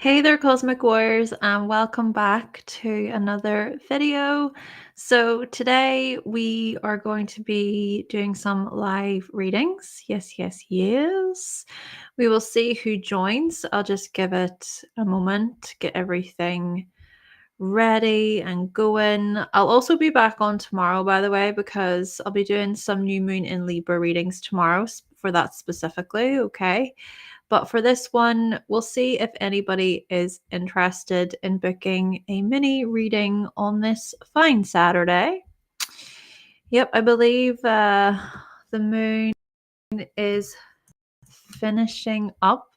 Hey there, Cosmic Warriors, and welcome back to another video. So, today we are going to be doing some live readings. Yes, yes, yes. We will see who joins. I'll just give it a moment to get everything ready and going. I'll also be back on tomorrow, by the way, because I'll be doing some new moon in Libra readings tomorrow for that specifically. Okay. But for this one, we'll see if anybody is interested in booking a mini reading on this fine Saturday. Yep, I believe the moon is finishing up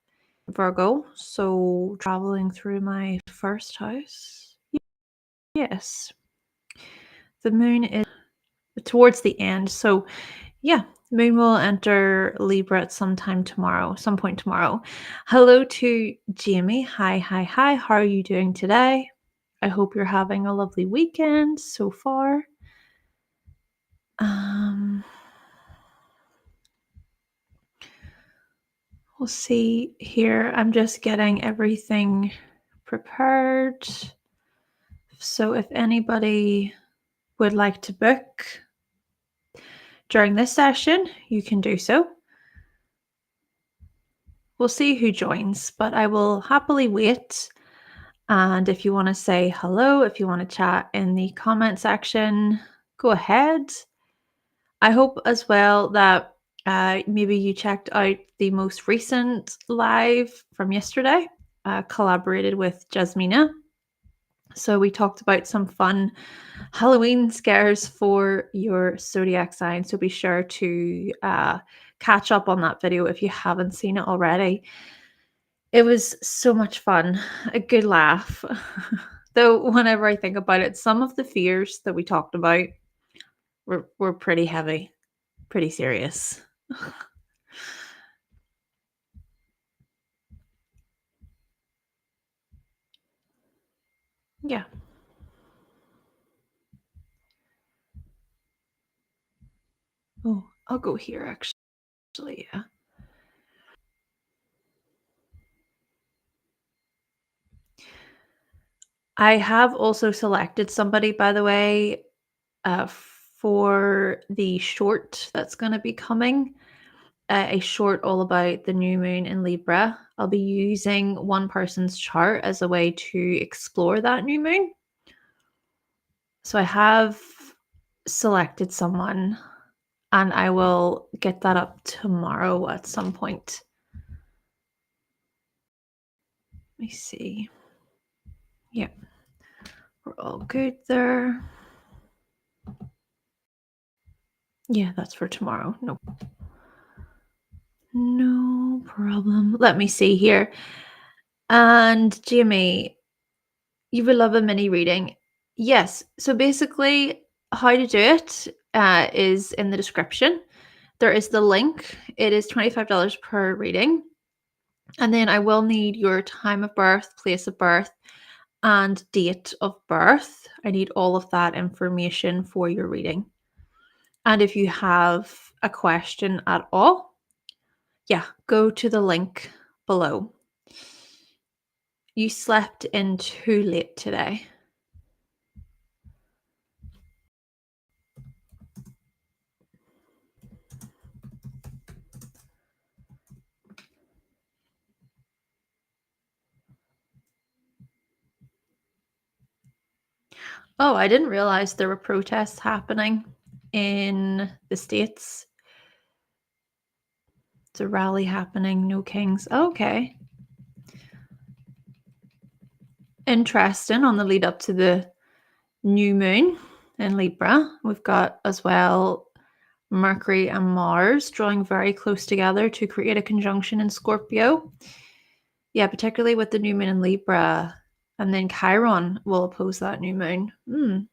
Virgo, so traveling through my first house. Yes, the moon is towards the end, so yeah, moon will enter Libra at some point tomorrow. Hello to Jamie. Hi, hi, hi. How are you doing today? I hope you're having a lovely weekend so far. Um, we'll see here. I'm just getting everything prepared. So if anybody would like to book during this session, you can do so. We'll see who joins, but I will happily wait. And if you want to say hello, if you want to chat in the comment section, go ahead. I hope as well that maybe you checked out the most recent live from yesterday, collaborated with Jasmina. So we talked about some fun Halloween scares for your zodiac sign. So be sure to catch up on that video if you haven't seen it already. It was so much fun, a good laugh. Though whenever I think about it, some of the fears that we talked about were pretty heavy, pretty serious. Yeah. Oh, I'll go here actually, yeah. I have also selected somebody, by the way, for the short that's going to be coming. A short all about the new moon in Libra. I'll be using one person's chart as a way to explore that new moon. So I have selected someone and I will get that up tomorrow at some point. Let me see. Yep. We're all good there. Yeah, that's for tomorrow. No problem. Let me see here. And Jamie, you would love a mini reading. Yes. So basically, how to do it is in the description. There is the link. It is $25 per reading. And then I will need your time of birth, place of birth, and date of birth. I need all of that information for your reading. And if you have a question at all, yeah, go to the link below. You slept in too late today. Oh, I didn't realize there were protests happening in the States. It's a rally happening, no kings. Okay. Interesting on the lead up to the new moon in Libra. We've got as well Mercury and Mars drawing very close together to create a conjunction in Scorpio. Yeah, particularly with the new moon in Libra. And then Chiron will oppose that new moon.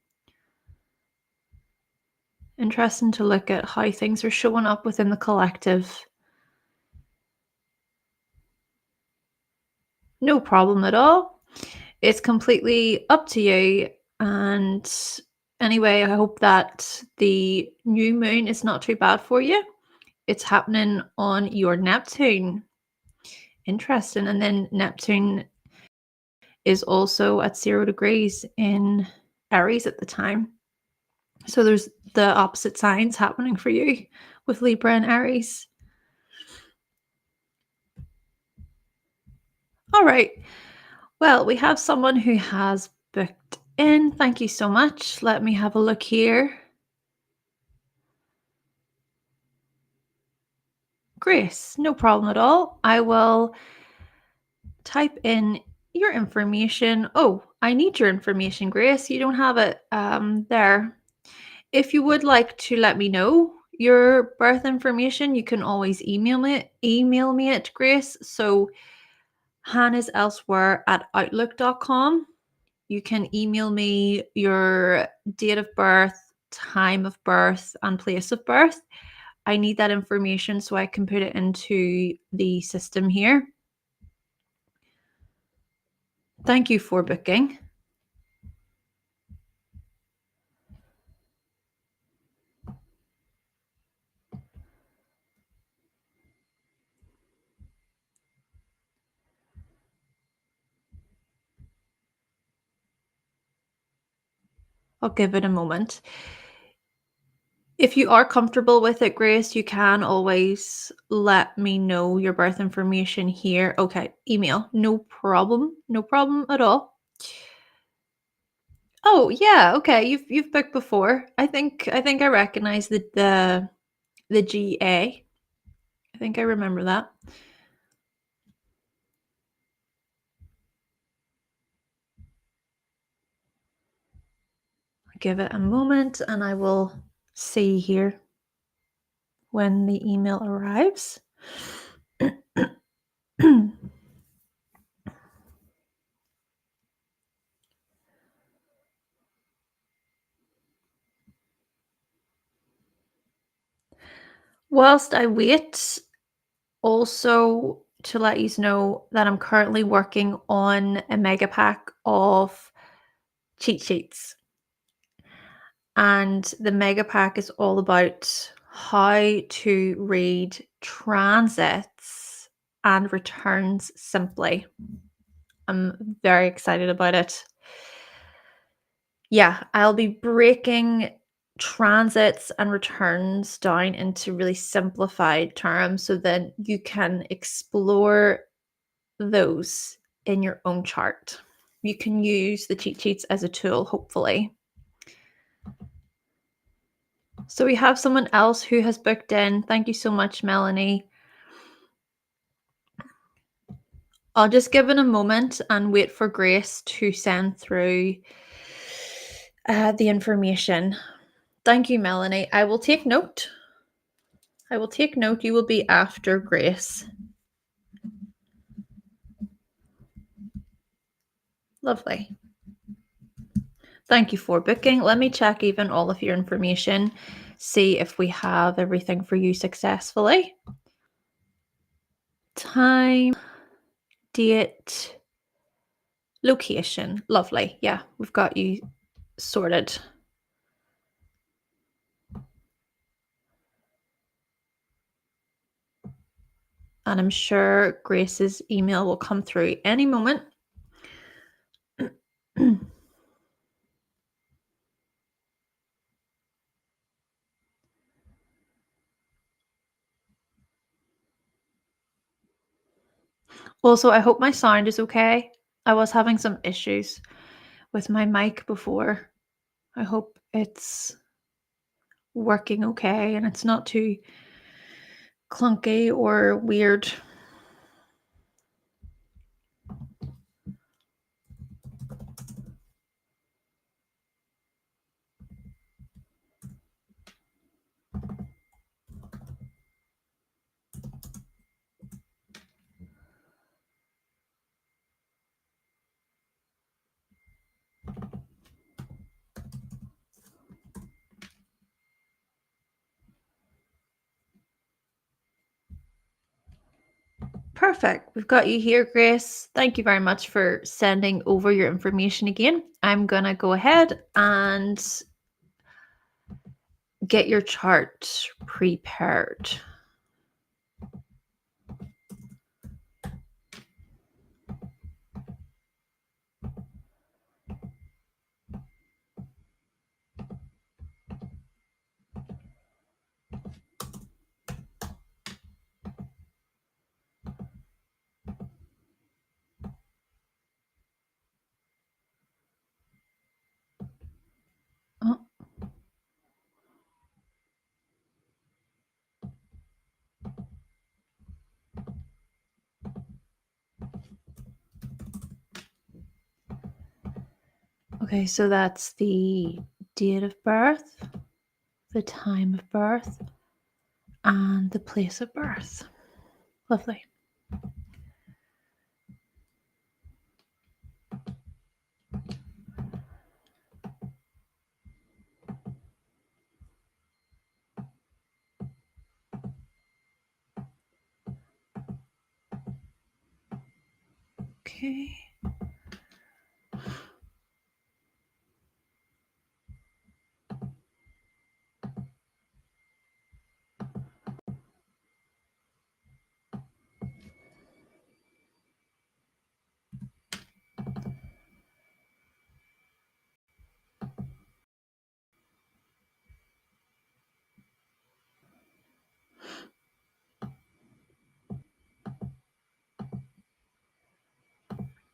Interesting to look at how things are showing up within the collective. No problem at all. It's completely up to you. And anyway, I hope that the new moon is not too bad for you. It's happening on your Neptune. Interesting. And then Neptune is also at 0 degrees in Aries at the time. So there's the opposite signs happening for you with Libra and Aries. All right. Well, we have someone who has booked in. Thank you so much. Let me have a look here. Grace, no problem at all. I will type in your information. Oh, I need your information, Grace. You don't have it there. If you would like to let me know your birth information, you can always email me at Grace. So hannahselsewhere@outlook.com. You can email me your date of birth, time of birth, and place of birth. I need that information so I can put it into the system here. Thank you for booking. I'll give it a moment. If you are comfortable with it, Grace, you can always let me know your birth information here. Okay, email. No problem. No problem at all. Oh, yeah, okay. You've booked before. I think I recognize the GA. I think I remember that. Give it a moment and I will see here when the email arrives. Whilst I wait, also to let you know that I'm currently working on a mega pack of cheat sheets. And the mega pack is all about how to read transits and returns simply. I'm very excited about it. Yeah, I'll be breaking transits and returns down into really simplified terms so that you can explore those in your own chart. You can use the cheat sheets as a tool, hopefully. So we have someone else who has booked in. Thank you so much, Melanie. I'll just give it a moment and wait for Grace to send through the information. Thank you, Melanie. I will take note. You will be after Grace. Lovely. Thank you for booking. Let me check even all of your information, see if we have everything for you successfully. Time, date, location. Lovely. Yeah, we've got you sorted. And I'm sure Grace's email will come through any moment. Also, I hope my sound is okay. I was having some issues with my mic before. I hope it's working okay and it's not too clunky or weird. Perfect. We've got you here, Grace. Thank you very much for sending over your information again. I'm going to go ahead and get your chart prepared. Okay, so that's the date of birth, the time of birth, and the place of birth. Lovely. Okay.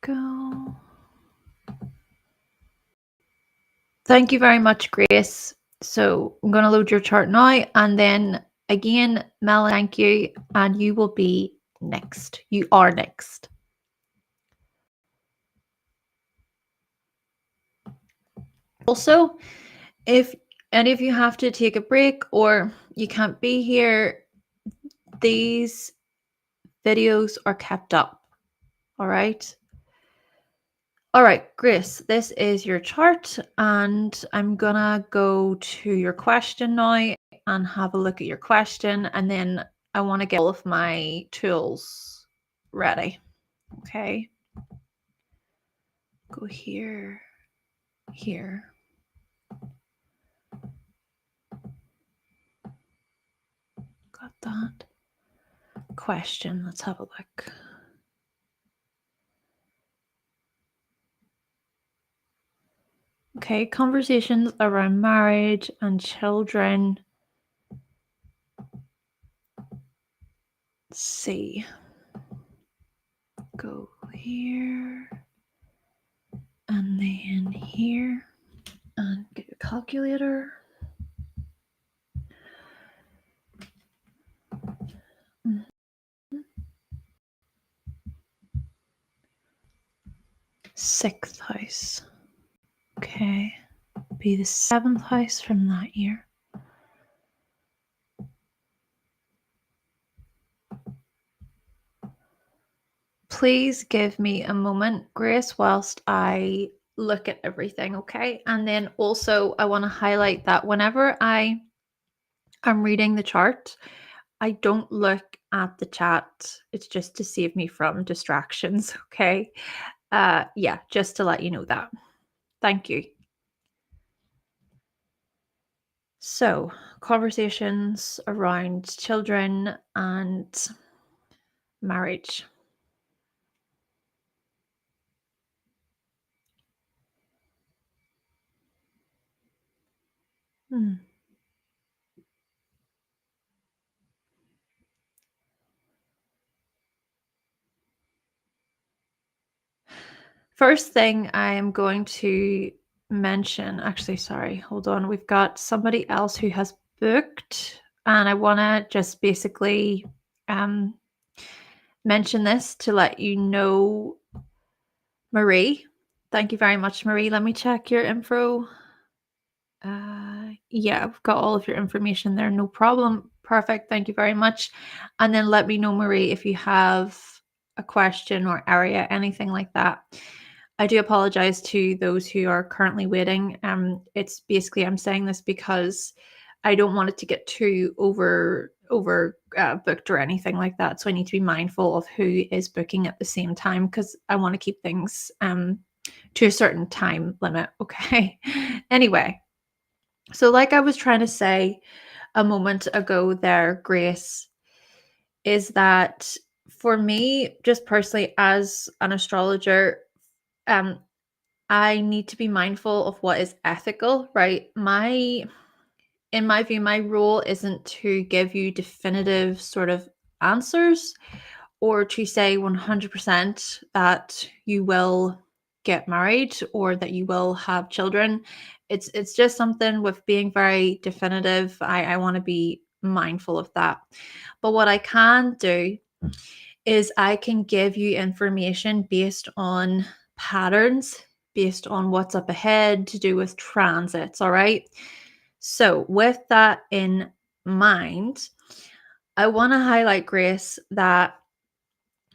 Go. Thank you very much, Grace. So I'm going to load your chart now. And then again, Melanie, thank you. And you will be next. You are next. Also, if any of you have to take a break or you can't be here, these videos are kept up. All right. All right, Grace, this is your chart, and I'm gonna go to your question now and have a look at your question, and then I want to get all of my tools ready. Okay. Go here, here. Got that. Question, let's have a look. Okay, conversations around marriage and children. Let's see. Go here and then here and get your calculator. Sixth house. Okay. Be the seventh house from that year. Please give me a moment, Grace, whilst I look at everything, okay? And then also I want to highlight that whenever I am reading the chart, I don't look at the chat. It's just to save me from distractions, okay? Yeah, just to let you know that. Thank you. So, conversations around children and marriage. First thing I am going to mention, actually, sorry, hold on. We've got somebody else who has booked, and I want to just basically mention this to let you know. Marie, thank you very much, Marie. Let me check your info. Yeah, I've got all of your information there. No problem. Perfect. Thank you very much. And then let me know, Marie, if you have a question or area, anything like that. I do apologize to those who are currently waiting. It's basically I'm saying this because I don't want it to get too over booked or anything like that. So I need to be mindful of who is booking at the same time because I want to keep things to a certain time limit. Okay. Anyway, so like I was trying to say a moment ago there, Grace, is that for me, just personally as an astrologer, I need to be mindful of what is ethical, right? In my view, my role isn't to give you definitive sort of answers or to say 100% that you will get married or that you will have children. It's just something with being very definitive. I want to be mindful of that. But what I can do is I can give you information based on patterns, based on what's up ahead, to do with transits, all right? So, with that in mind, I want to highlight, Grace, that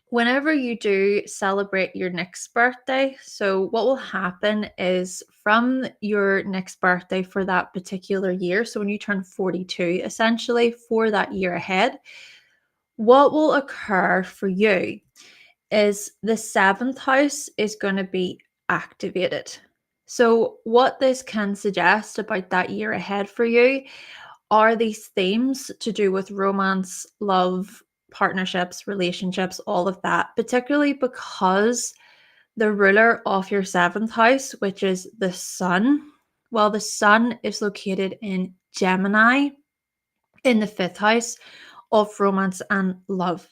whenever you do celebrate your next birthday, so what will happen is from your next birthday for that particular year, so when you turn 42, essentially for that year ahead, what will occur for you is the seventh house is going to be activated. So, what this can suggest about that year ahead for you are these themes to do with romance, love, partnerships, relationships, all of that, particularly because the ruler of your seventh house, which is the sun, well, the sun is located in Gemini in the fifth house of romance and love.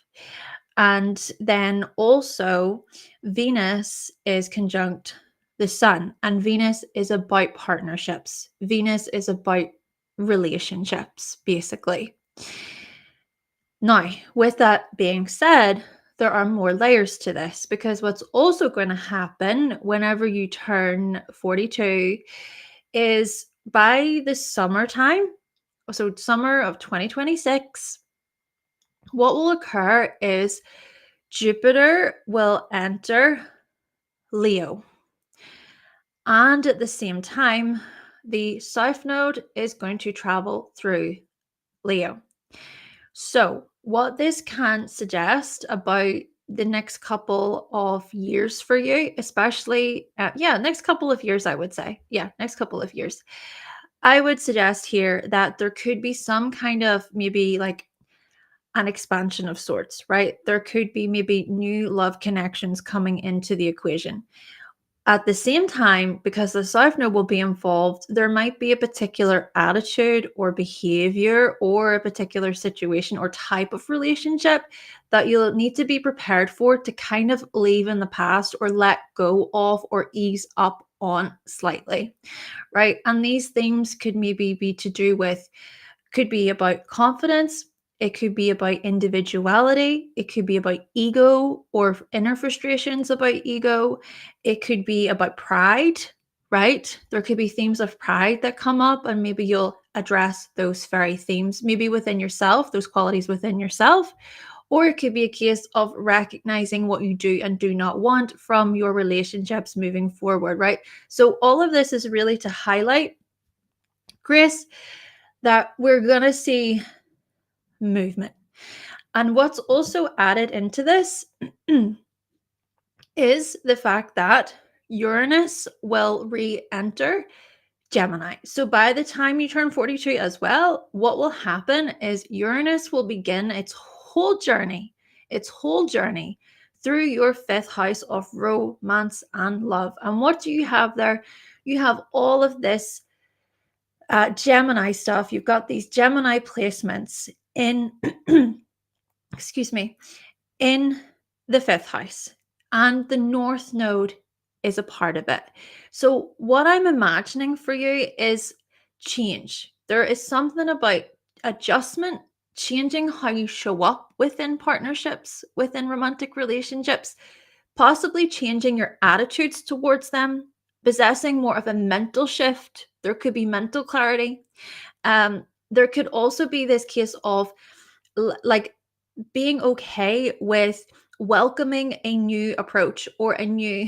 And then also, Venus is conjunct the sun, and Venus is about partnerships. Venus is about relationships, basically. Now, with that being said, there are more layers to this because what's also going to happen whenever you turn 42 is by the summertime, so summer of 2026, what will occur is Jupiter will enter Leo. And at the same time, the South Node is going to travel through Leo. So, what this can suggest about the next couple of years for you, especially, next couple of years, I would say. Yeah, next couple of years. I would suggest here that there could be some kind of maybe like an expansion of sorts, right? There could be maybe new love connections coming into the equation. At the same time, because the South Node will be involved, there might be a particular attitude or behavior or a particular situation or type of relationship that you'll need to be prepared for to kind of leave in the past or let go of or ease up on slightly, right? And these themes could maybe be to do with, could be about confidence. It could be about individuality. It could be about ego or inner frustrations about ego. It could be about pride, right? There could be themes of pride that come up, and maybe you'll address those very themes, maybe within yourself, those qualities within yourself. Or it could be a case of recognizing what you do and do not want from your relationships moving forward, right? So, all of this is really to highlight, Grace, that we're going to see movement. And what's also added into this is the fact that Uranus will re-enter Gemini. So by the time you turn 42 as well, what will happen is Uranus will begin its whole journey through your fifth house of romance and love. And what do you have there? You have all of this Gemini stuff. You've got these Gemini placements in excuse me, in the fifth house, and the North Node is a part of it. So, what I'm imagining for you is change. There is something about adjustment, changing how you show up within partnerships, within romantic relationships, possibly changing your attitudes towards them, possessing more of a mental shift. There could be mental clarity. There could also be this case of like being okay with welcoming a new approach or a new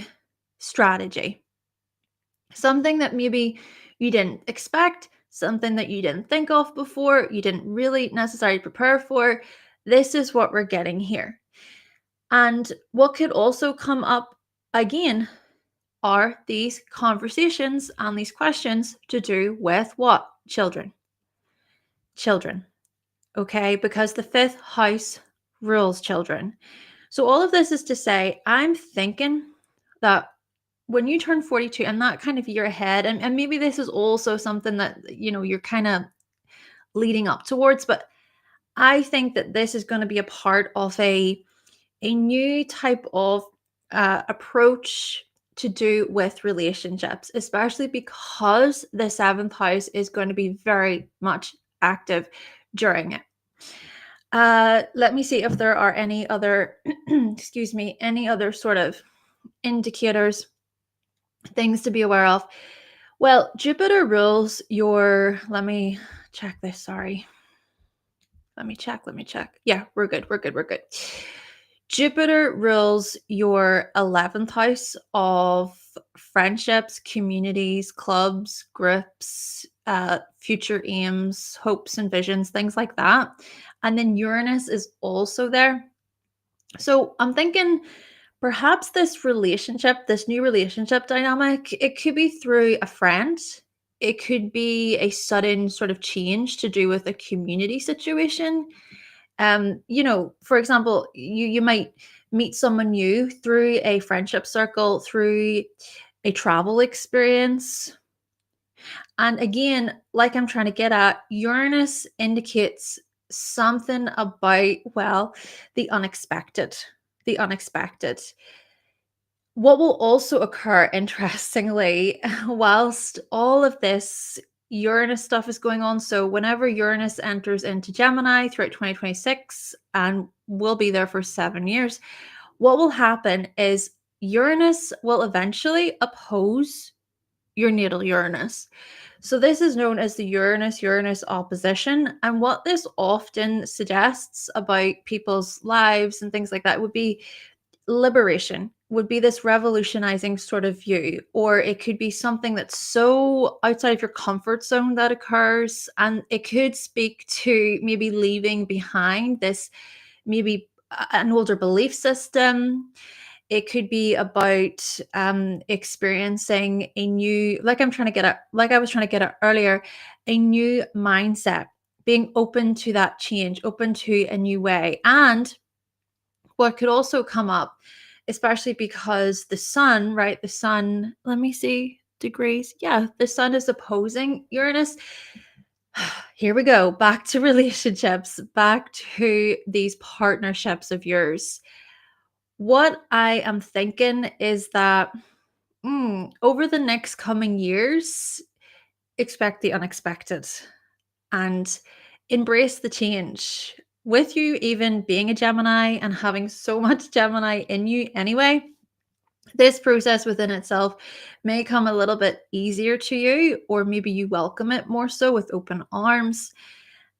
strategy. Something that maybe you didn't expect, something that you didn't think of before, you didn't really necessarily prepare for. This is what we're getting here. And what could also come up again are these conversations and these questions to do with what? Children. Children. Okay, because the fifth house rules children. So all of this is to say, I'm thinking that when you turn 42 and that kind of year ahead, and maybe this is also something that, you're kind of leading up towards, but I think that this is going to be a part of a new type of approach to do with relationships, especially because the seventh house is going to be very much active during it. Let me see if there are any other, any other sort of indicators Things to be aware of. Well, Jupiter rules your, let me check this, sorry. Let me check. Yeah, we're good. Jupiter rules your 11th house of friendships, communities, clubs, groups, future aims, hopes and visions, things like that. And then Uranus is also there. So I'm thinking perhaps this new relationship dynamic, it could be through a friend. It could be a sudden sort of change to do with a community situation. For example, you might meet someone new through a friendship circle, through a travel experience. And again, like I'm trying to get at, Uranus indicates something about, well, the unexpected. The unexpected. What will also occur, interestingly, whilst all of this Uranus stuff is going on. So, whenever Uranus enters into Gemini throughout 2026 and will be there for 7 years, what will happen is Uranus will eventually oppose your natal Uranus. So, this is known as the Uranus Uranus opposition. And what this often suggests about people's lives and things like that would be liberation, would be this revolutionizing sort of view, or it could be something that's so outside of your comfort zone that occurs, and it could speak to maybe leaving behind this, maybe an older belief system. It could be about experiencing a new, like I was trying to get at earlier, a new mindset, being open to that change, open to a new way. And what could also come up, especially because the sun, right? The sun, let me see, degrees. Yeah, the sun is opposing Uranus. Here we go. Back to relationships, back to these partnerships of yours. What I am thinking is that over the next coming years, expect the unexpected and embrace the change. With you even being a Gemini and having so much Gemini in you anyway, this process within itself may come a little bit easier to you, or maybe you welcome it more so with open arms.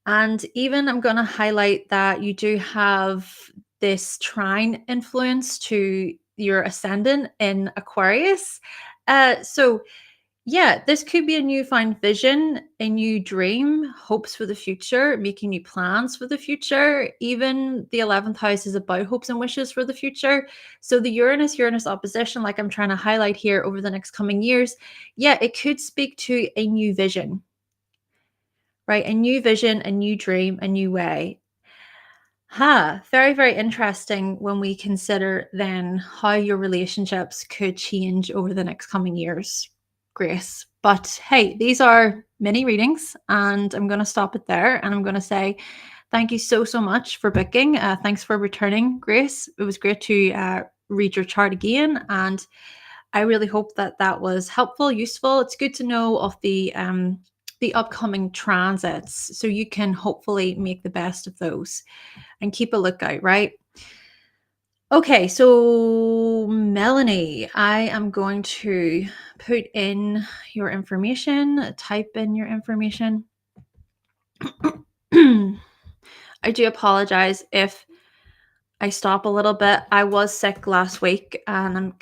And even I'm going to highlight that you do have this trine influence to your ascendant in Aquarius. So yeah, this could be a newfound vision, a new dream, hopes for the future, making new plans for the future. Even the 11th house is about hopes and wishes for the future. So the Uranus Uranus opposition, like I'm trying to highlight here over the next coming years, yeah, it could speak to a new vision, right? A new vision, a new dream, a new way. Very, very interesting when we consider then how your relationships could change over the next coming years, Grace. But hey, these are mini readings, and I'm going to stop it there. And I'm going to say thank you so, so much for booking. Thanks for returning, Grace. It was great to read your chart again. And I really hope that that was helpful, useful. It's good to know of the upcoming transits, so you can hopefully make the best of those and keep a lookout, right? Okay, so Melanie, I am going to put in your information, type in your information. I do apologize if I stop a little bit. I was sick last week and I'm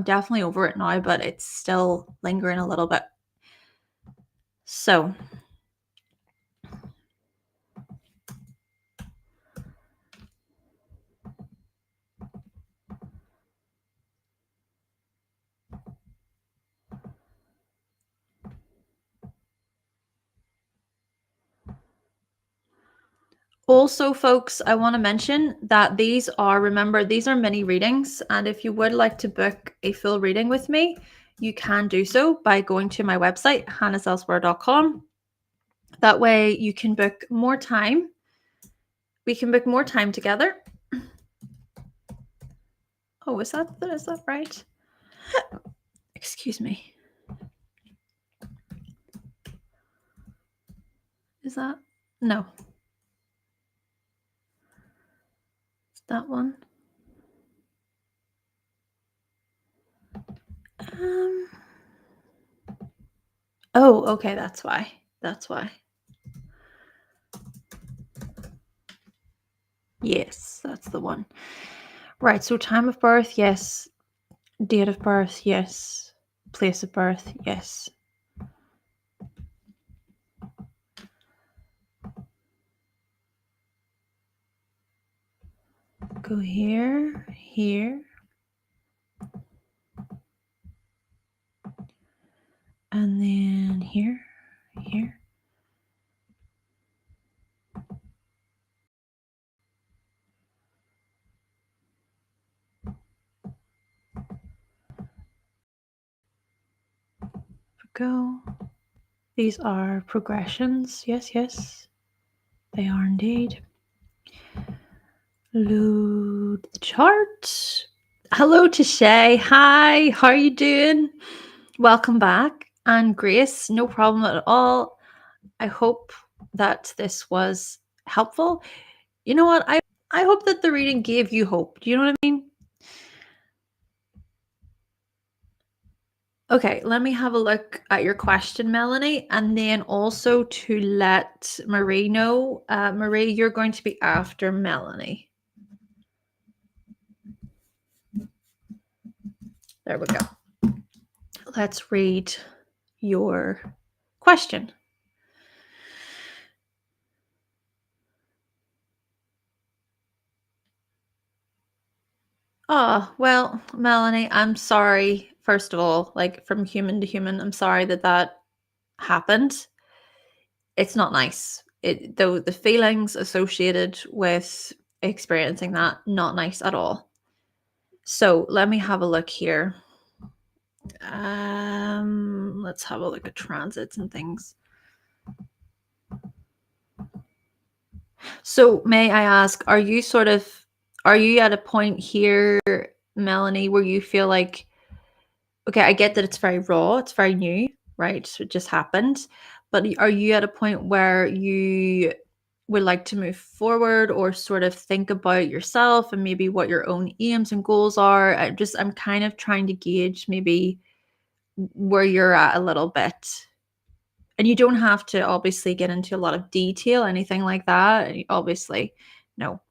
definitely over it now, but it's still lingering a little bit. So also, folks, I want to mention that remember, these are mini readings. And if you would like to book a full reading with me, you can do so by going to my website, hannahselsewhere.com. That way you can book more time. We can book more time together. Oh, is that right? Excuse me. Is that? No. Is that one? Um, oh, okay, that's why. That's why. Yes, that's the one. Right, so time of birth, yes. Date of birth, yes. Place of birth, yes. Go here, here. And then here, here. Go. These are progressions. Yes, yes. They are indeed. Load the chart. Hello to Shay. Hi, how are you doing? Welcome back. And Grace, no problem at all. I hope that this was helpful. You know what? I hope that the reading gave you hope. Do you know what I mean? Okay, let me have a look at your question, Melanie, and then also to let Marie know. Marie, you're going to be after Melanie. There we go. Let's read your question. Oh, well, Melanie, I'm sorry. First of all, like from human to human, I'm sorry that that happened. It's not nice. Though the feelings associated with experiencing that, not nice at all. So let me have a look here. Let's have a look at transits and things. So may I ask, are you at a point here, Melanie, where you feel like, okay, I get that it's very raw, it's very new, right? So it just happened. But are you at a point where you would like to move forward or sort of think about yourself and maybe what your own aims and goals are? I'm kind of trying to gauge maybe where you're at a little bit. And you don't have to obviously get into a lot of detail, anything like that. Obviously, no.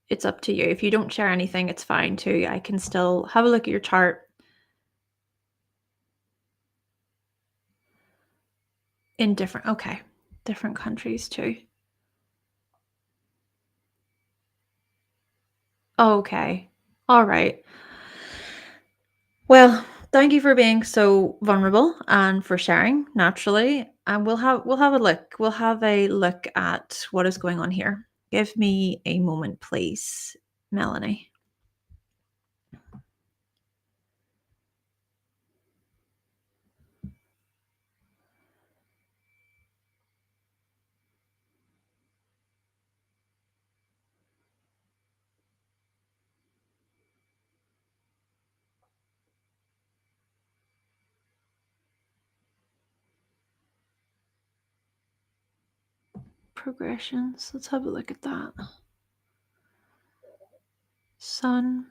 It's up to you. If you don't share anything, it's fine too. I can still have a look at your chart. In different countries too. Okay. All right. Well, thank you for being so vulnerable and for sharing naturally. And we'll have a look. We'll have a look at what is going on here. Give me a moment, please, Melanie. Progressions. Let's have a look at that. Sun.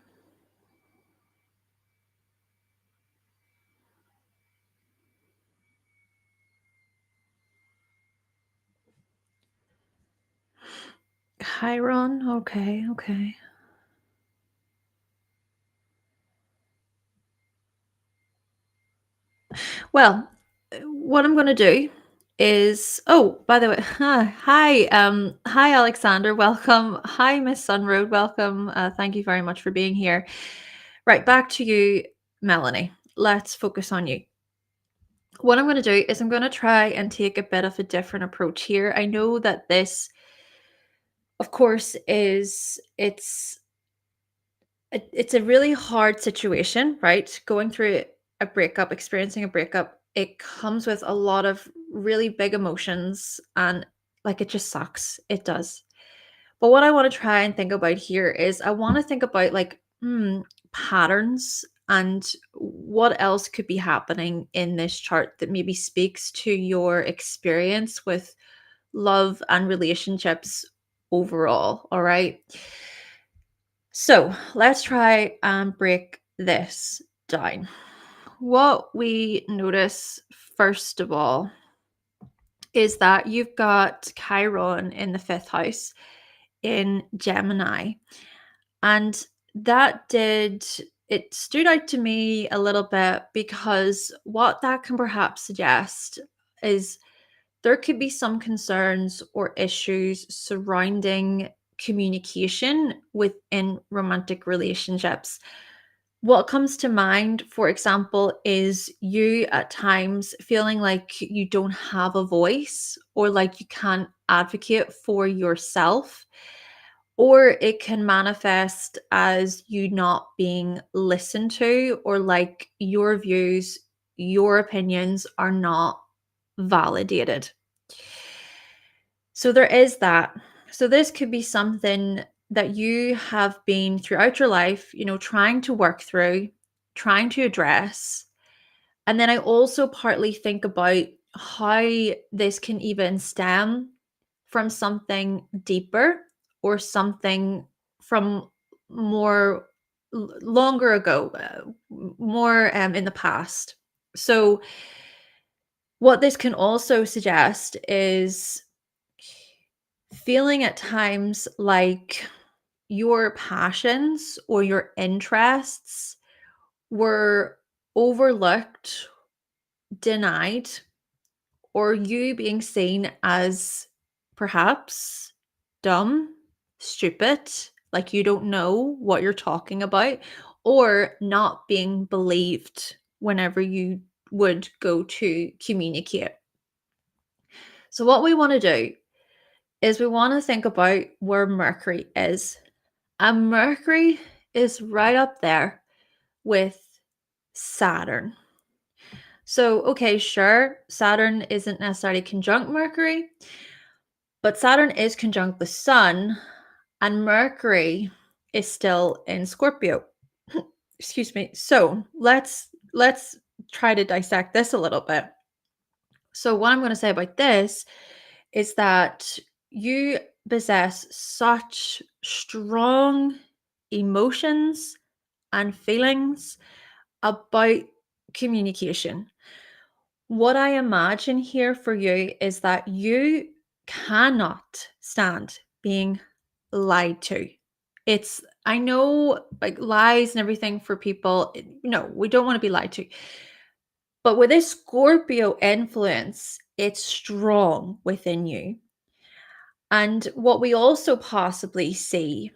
Chiron. Okay. Well, what I'm going to do is, oh, by the way, hi Alexander, welcome. Hi Miss Sunroad, welcome. Thank you very much for being here. Right, back to you, Melanie. Let's focus on you. What I'm going to do is I'm going to try and take a bit of a different approach here. I know that this, of course, it's a really hard situation, right? Going through a breakup, experiencing a breakup, it comes with a lot of really big emotions and like it just sucks. It does. But what I want to try and think about here is I want to think about like patterns and what else could be happening in this chart that maybe speaks to your experience with love and relationships overall. All right. So let's try and break this down. What we notice, first of all, is that you've got Chiron in the fifth house in Gemini. And it stood out to me a little bit because what that can perhaps suggest is there could be some concerns or issues surrounding communication within romantic relationships. What comes to mind, for example, is you at times feeling like you don't have a voice or like you can't advocate for yourself, or it can manifest as you not being listened to, or like your views, your opinions are not validated. So there is that. So this could be something that you have been throughout your life, trying to work through, trying to address. And then I also partly think about how this can even stem from something deeper or something from more longer ago, more in the past. So what this can also suggest is feeling at times like your passions or your interests were overlooked, denied, or you being seen as perhaps dumb, stupid, like you don't know what you're talking about, or not being believed whenever you would go to communicate. So, what we want to do is we want to think about where Mercury is. And Mercury is right up there with Saturn. So, okay, sure, Saturn isn't necessarily conjunct Mercury, but Saturn is conjunct the Sun, and Mercury is still in Scorpio. Excuse me. So let's try to dissect this a little bit. So what I'm going to say about this is that you possess such strong emotions and feelings about communication. What I imagine here for you is that you cannot stand being lied to. I know, like, lies and everything for people, no, we don't want to be lied to. But with this Scorpio influence, it's strong within you. And what we also possibly see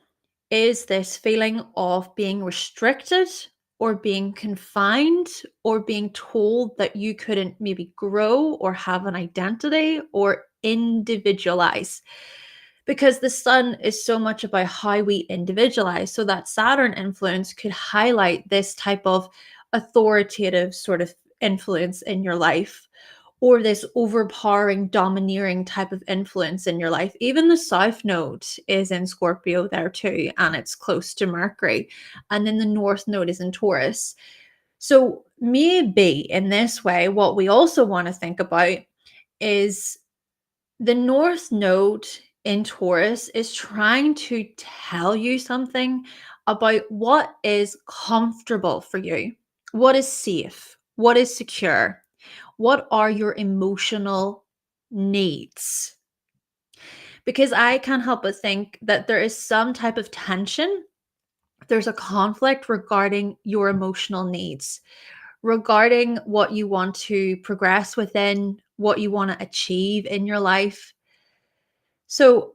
is this feeling of being restricted or being confined or being told that you couldn't maybe grow or have an identity or individualize. Because the sun is so much about how we individualize. So that Saturn influence could highlight this type of authoritative sort of influence in your life, or this overpowering, domineering type of influence in your life. Even the South Node is in Scorpio there too, and it's close to Mercury. And then the North Node is in Taurus. So maybe in this way, what we also want to think about is the North Node in Taurus is trying to tell you something about what is comfortable for you, what is safe, what is secure, what are your emotional needs. Because I can't help but think that there is some type of tension, there's a conflict regarding your emotional needs, regarding what you want to progress within, what you want to achieve in your life. So,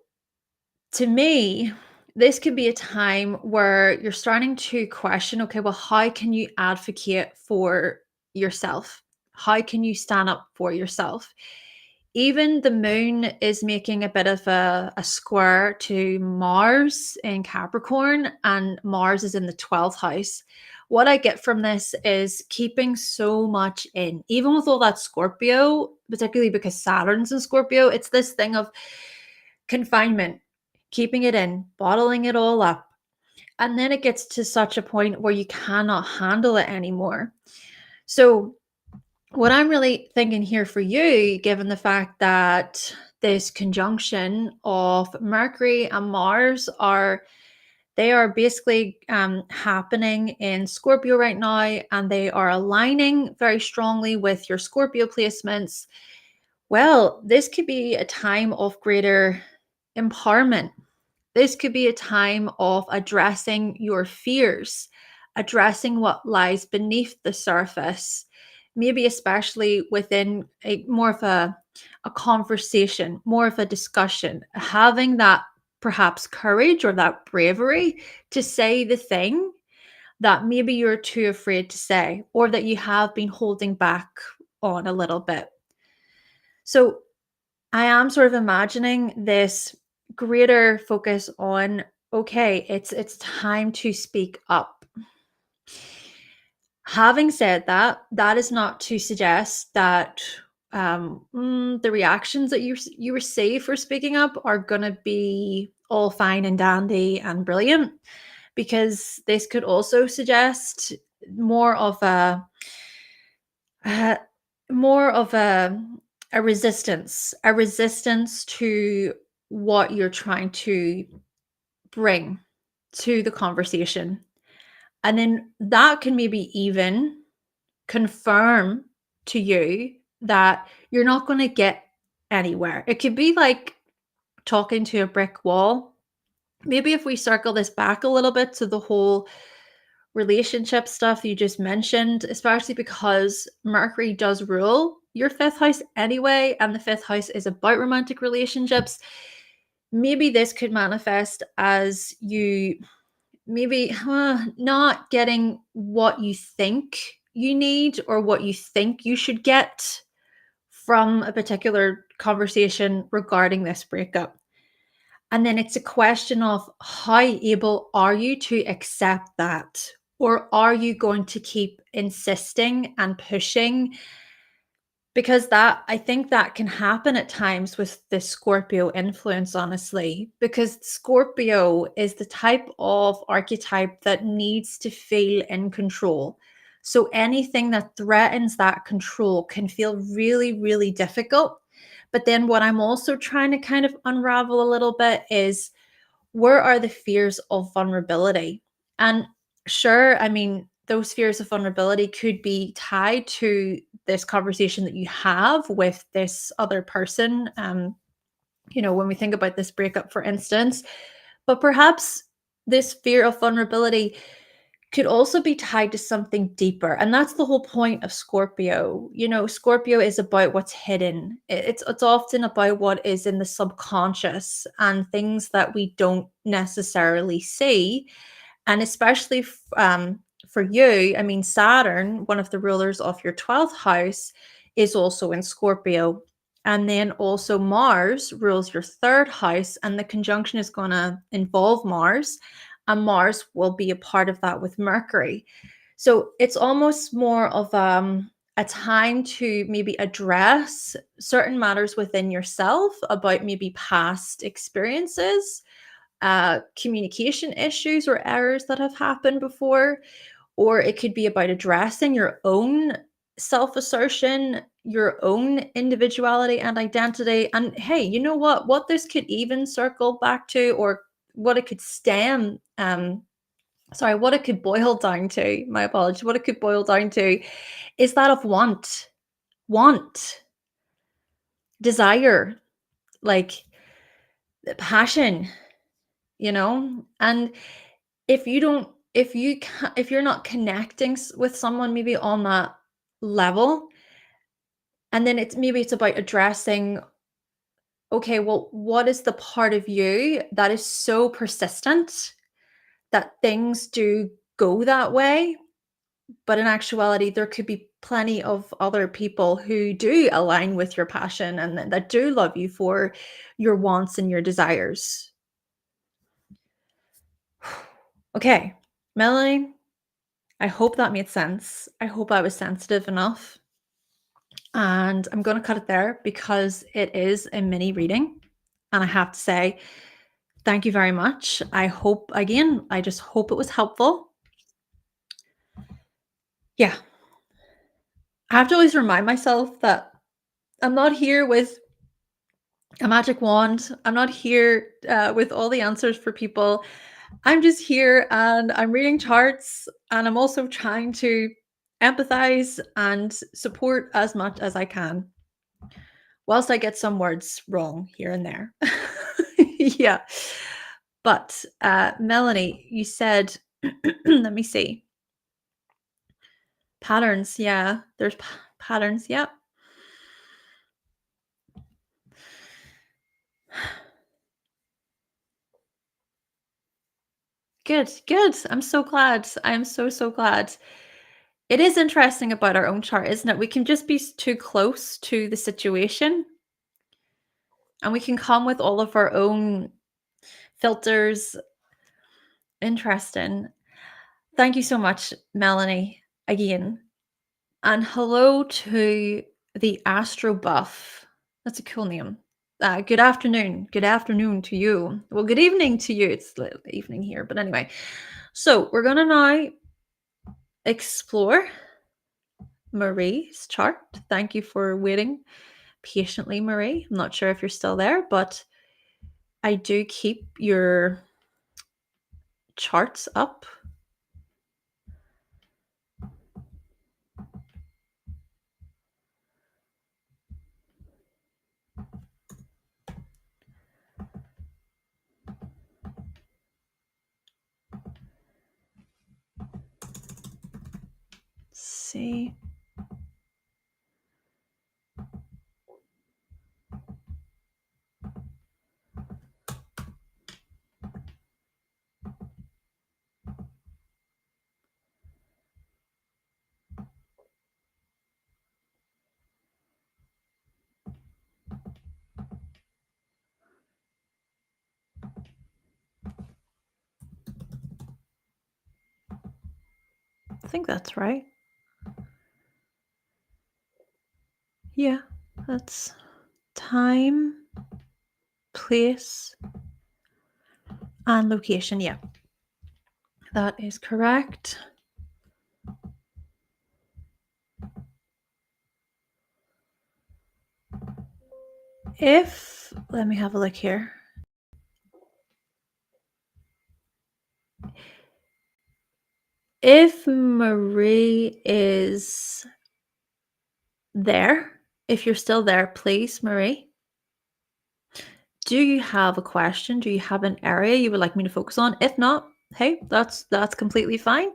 to me, this could be a time where you're starting to question, okay, well, how can you advocate for yourself? How can you stand up for yourself? Even the moon is making a bit of a square to Mars in Capricorn, and Mars is in the 12th house. What I get from this is keeping so much in, even with all that Scorpio, particularly because Saturn's in Scorpio, it's this thing of confinement, keeping it in, bottling it all up. And then it gets to such a point where you cannot handle it anymore. So, what I'm really thinking here for you, given the fact that this conjunction of Mercury and Mars are basically happening in Scorpio right now, and they are aligning very strongly with your Scorpio placements. Well, this could be a time of greater empowerment. This could be a time of addressing your fears, addressing what lies beneath the surface, maybe especially within more of a conversation, more of a discussion, having that perhaps courage or that bravery to say the thing that maybe you're too afraid to say or that you have been holding back on a little bit. So I am sort of imagining this greater focus on, okay, it's time to speak up. Having said that, that is not to suggest that the reactions that you receive for speaking up are going to be all fine and dandy and brilliant, because this could also suggest more of a uh, more of a resistance to what you're trying to bring to the conversation. And then that can maybe even confirm to you that you're not going to get anywhere. It could be like talking to a brick wall. Maybe if we circle this back a little bit to the whole relationship stuff you just mentioned, especially because Mercury does rule your fifth house anyway, and the fifth house is about romantic relationships. Maybe this could manifest as you maybe not getting what you think you need or what you think you should get from a particular conversation regarding this breakup. And then it's a question of how able are you to accept that? Or are you going to keep insisting and pushing? Because that, I think that can happen at times with the Scorpio influence, honestly, because Scorpio is the type of archetype that needs to feel in control. So anything that threatens that control can feel really, really difficult. But then what I'm also trying to kind of unravel a little bit is, where are the fears of vulnerability? And sure, I mean, those fears of vulnerability could be tied to this conversation that you have with this other person. When we think about this breakup, for instance, but perhaps this fear of vulnerability could also be tied to something deeper. And that's the whole point of Scorpio. Scorpio is about what's hidden. It's often about what is in the subconscious and things that we don't necessarily see. And especially for you, I mean, Saturn, one of the rulers of your 12th house, is also in Scorpio. And then also Mars rules your third house, and the conjunction is going to involve Mars, and Mars will be a part of that with Mercury. So it's almost more of a time to maybe address certain matters within yourself about maybe past experiences, communication issues or errors that have happened before, or it could be about addressing your own self assertion, your own individuality and identity. And hey, you know what? What this could even circle back to, or what it could what it could boil down to, my apologies, what it could boil down to is that of want, desire, like passion, and if you're not connecting with someone maybe on that level, and then it's about addressing, okay, well, what is the part of you that is so persistent that things do go that way, but in actuality there could be plenty of other people who do align with your passion and that do love you for your wants and your desires. Okay, Melanie, I hope that made sense. I hope I was sensitive enough. And I'm going to cut it there because it is a mini reading. And I have to say, thank you very much. I just hope it was helpful. Yeah. I have to always remind myself that I'm not here with a magic wand. I'm not here with all the answers for people. I'm just here and I'm reading charts, and I'm also trying to empathize and support as much as I can, whilst I get some words wrong here and there. Yeah. But Melanie, you said, let me see. Patterns. Yeah. There's patterns. Yeah. Good, good. I'm so glad. I'm so, so glad. It is interesting about our own chart, isn't it? We can just be too close to the situation, and we can come with all of our own filters. Interesting. Thank you so much, Melanie, again. And hello to the Astro Buff. That's a cool name. Good afternoon. Good afternoon to you. Well, good evening to you. It's evening here, but anyway. So we're going to now explore Marie's chart. Thank you for waiting patiently, Marie. I'm not sure if you're still there, but I do keep your charts up. Let's see. I think that's right. Yeah, that's time, place, and location. Yeah, that is correct. Let me have a look here. If Marie is there, if you're still there, please, Marie. Do you have a question? Do you have an area you would like me to focus on? If not, hey, that's completely fine.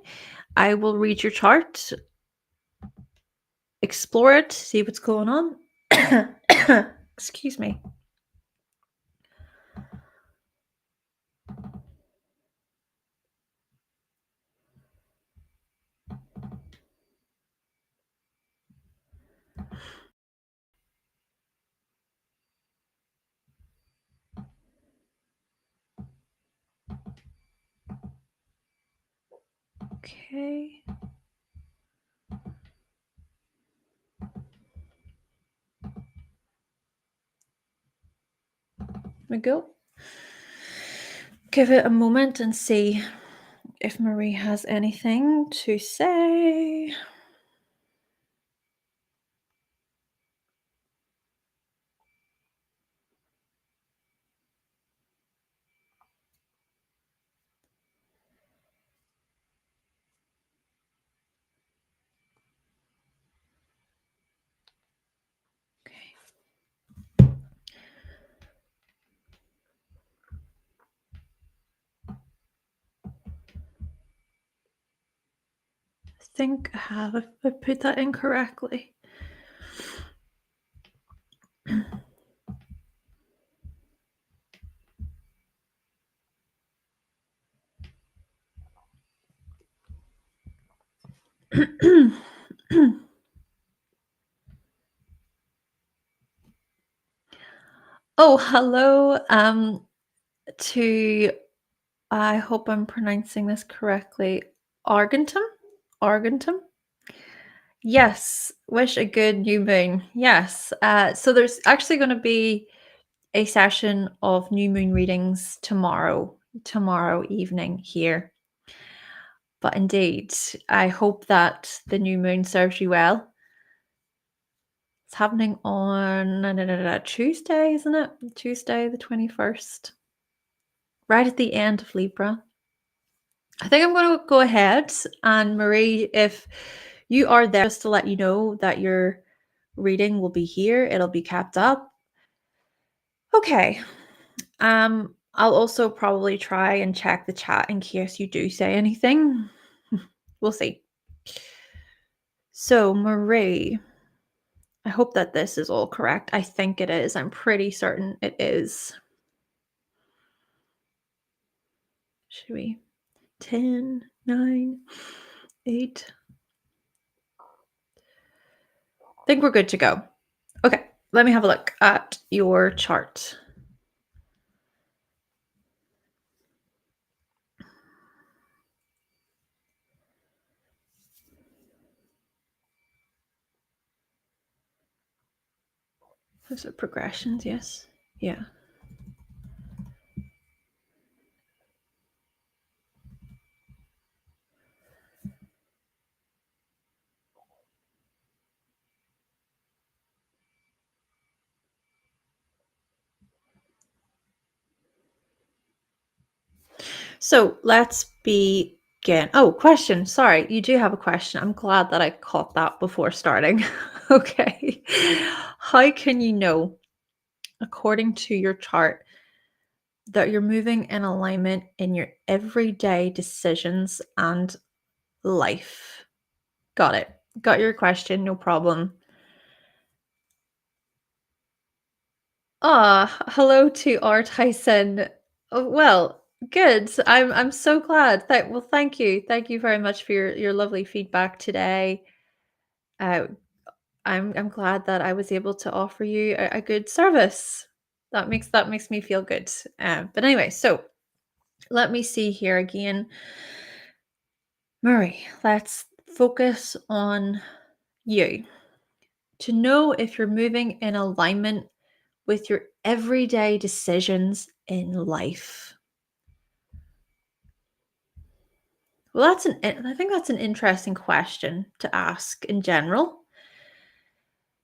I will read your chart, explore it, see what's going on. Excuse me. Okay. We go. Give it a moment and see if Marie has anything to say. I think I put that incorrectly. Oh, hello to, I hope I'm pronouncing this correctly, Argentum? Argentum? Yes, wish a good new moon. Yes. So there's actually going to be a session of new moon readings tomorrow evening here. But indeed, I hope that the new moon serves you well. It's happening on Tuesday, isn't it? Tuesday, the 21st, right at the end of Libra. I think I'm going to go ahead and Marie, if you are there, just to let you know that your reading will be here. It'll be kept up. Okay. I'll also probably try and check the chat in case you do say anything. We'll see. So, Marie, I hope that this is all correct. I think it is. I'm pretty certain it is. Should we? 10, 9, 8. I think we're good to go. Okay, let me have a look at your chart. Those are progressions, yes. Yeah. So let's begin. Oh, question. Sorry, you do have a question. I'm glad that I caught that before starting. Okay. How can you know, according to your chart, that you're moving in alignment in your everyday decisions and life? Got it. Got your question. No problem. Hello to R. Tyson. Oh, well, good. I'm so glad. Well, thank you. Thank you very much for your lovely feedback today. Uh, I'm glad that I was able to offer you a good service. That makes me feel good. But anyway, so let me see here again. Murray, let's focus on you. To know if you're moving in alignment with your everyday decisions in life. Well, I think that's an interesting question to ask in general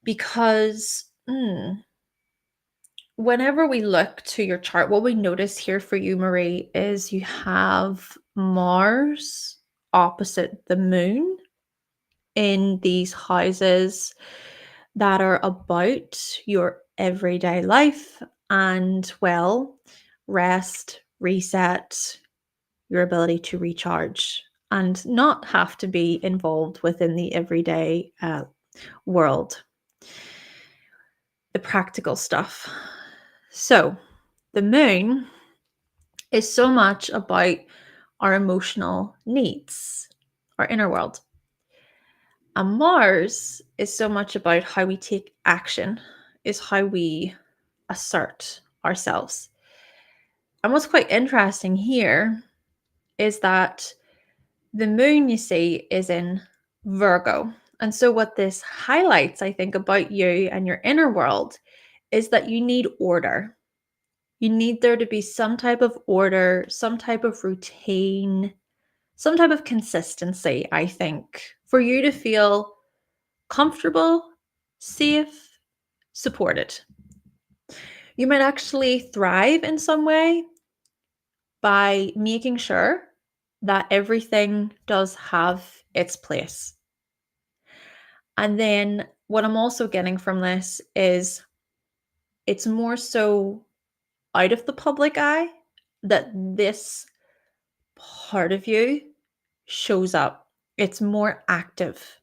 because whenever we look to your chart, what we notice here for you, Marie, is you have Mars opposite the moon in these houses that are about your everyday life and, well, rest, reset, your ability to recharge and not have to be involved within the everyday world, the practical stuff. So, the moon is so much about our emotional needs, our inner world. And Mars is so much about how we take action, is how we assert ourselves. And what's quite interesting here is that the moon, you see, is in Virgo. And so, what this highlights, I think, about you and your inner world is that you need order. You need there to be some type of order, some type of routine, some type of consistency, I think, for you to feel comfortable, safe, supported. You might actually thrive in some way by making sure that everything does have its place. And then what I'm also getting from this is it's more so out of the public eye that this part of you shows up. It's more active.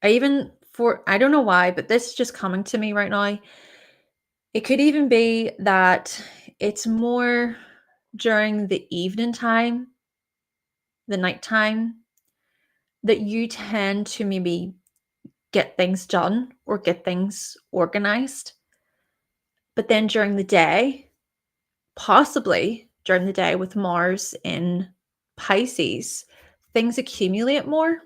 I don't know why, but this is just coming to me right now. It could even be that it's more during the evening time, the nighttime, that you tend to maybe get things done or get things organized. But then during the day, possibly during the day with Mars in Pisces, things accumulate more.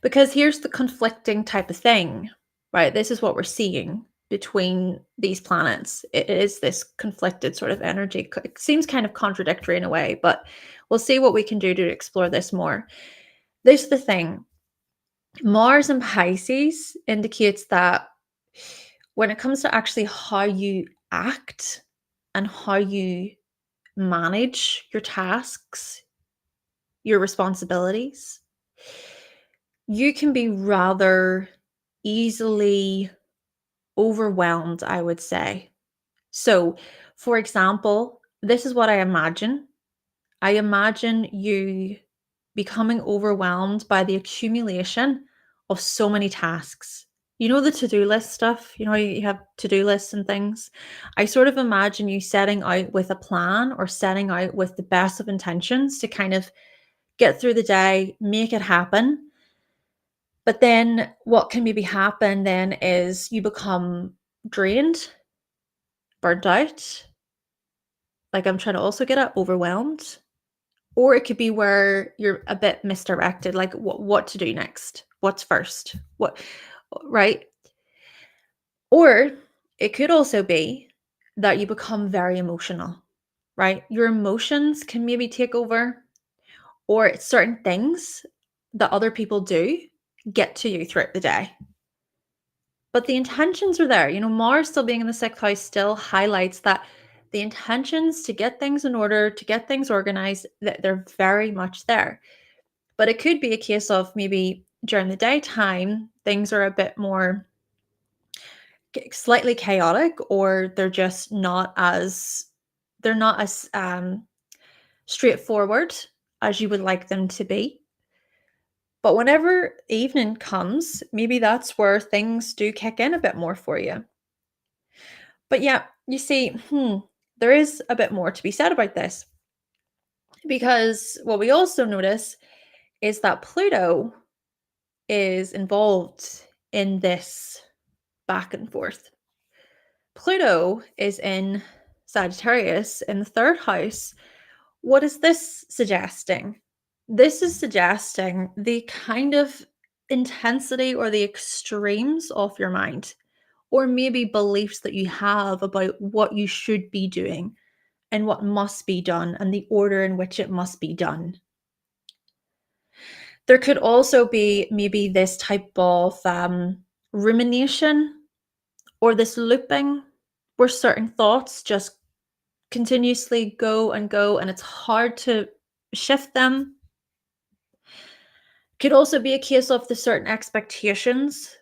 Because here's the conflicting type of thing, right? This is what we're seeing between these planets. It is this conflicted sort of energy. It seems kind of contradictory in a way, but we'll see what we can do to explore this more. This is the thing. Mars in Pisces indicates that when it comes to actually how you act and how you manage your tasks, your responsibilities, you can be rather easily overwhelmed, I would say. So, for example, this is what I imagine. I imagine you becoming overwhelmed by the accumulation of so many tasks. You know, the to-do list stuff, you know, you have to-do lists and things. I sort of imagine you setting out with a plan or setting out with the best of intentions to kind of get through the day, make it happen. But then what can maybe happen then is you become drained, burnt out. Like I'm trying to also get at overwhelmed. Or it could be where you're a bit misdirected, like what to do next? What's first? What, right? Or it could also be that you become very emotional, right? Your emotions can maybe take over, or certain things that other people do get to you throughout the day. But the intentions are there. You know, Mars still being in the sixth house still highlights that the intentions to get things in order, to get things organized, that they're very much there. But it could be a case of maybe during the daytime, things are a bit more slightly chaotic, or they're not as straightforward as you would like them to be. But whenever evening comes, maybe that's where things do kick in a bit more for you. But yeah, you see, there is a bit more to be said about this, because what we also notice is that Pluto is involved in this back and forth. Pluto is in Sagittarius in the third house. What is this suggesting? This is suggesting the kind of intensity or the extremes of your mind, or maybe beliefs that you have about what you should be doing and what must be done and the order in which it must be done. There could also be maybe this type of rumination, or this looping where certain thoughts just continuously go and go and it's hard to shift them. Could also be a case of the certain expectations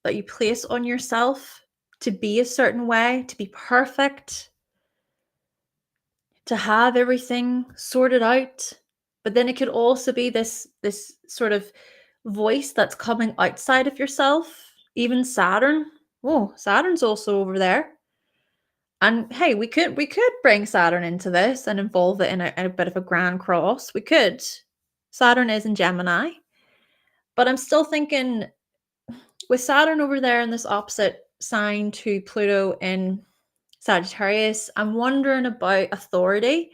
that you place on yourself to be a certain way, to be perfect, to have everything sorted out. But then it could also be this sort of voice that's coming outside of yourself. Even Saturn. Oh, Saturn's also over there. And hey, we could bring Saturn into this and involve it in a bit of a grand cross. We could. Saturn is in Gemini. But I'm still thinking, with Saturn over there in this opposite sign to Pluto in Sagittarius, I'm wondering about authority.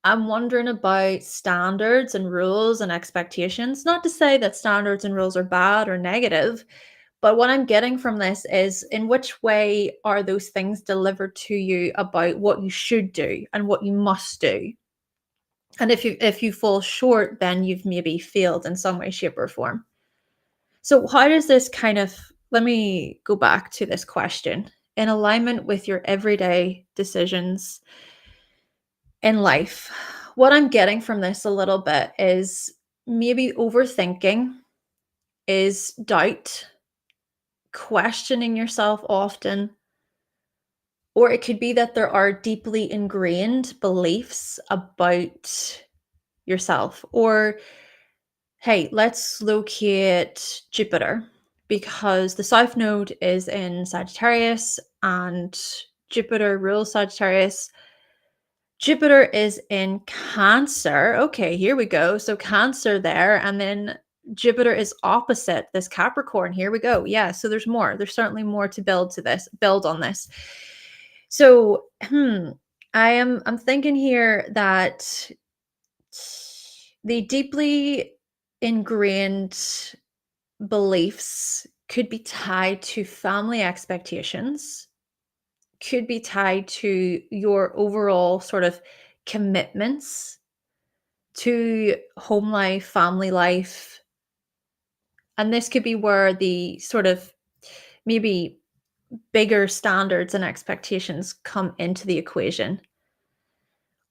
I'm wondering about standards and rules and expectations. Not to say that standards and rules are bad or negative, but what I'm getting from this is, in which way are those things delivered to you about what you should do and what you must do? And if you fall short, then you've maybe failed in some way, shape, or form. So how does this kind of, let me go back to this question. In alignment with your everyday decisions in life, what I'm getting from this a little bit is maybe overthinking, is doubt, questioning yourself often, or it could be that there are deeply ingrained beliefs about yourself. Or, hey, let's locate Jupiter, because the South Node is in Sagittarius and Jupiter rules Sagittarius. Jupiter is in Cancer. Okay, here we go. So Cancer there, and then Jupiter is opposite this Capricorn. Here we go. Yeah, so there's more. There's certainly more to build on this. So, I'm thinking here that the deeply ingrained beliefs could be tied to family expectations, could be tied to your overall sort of commitments to home life, family life, And this could be where the sort of maybe bigger standards and expectations come into the equation.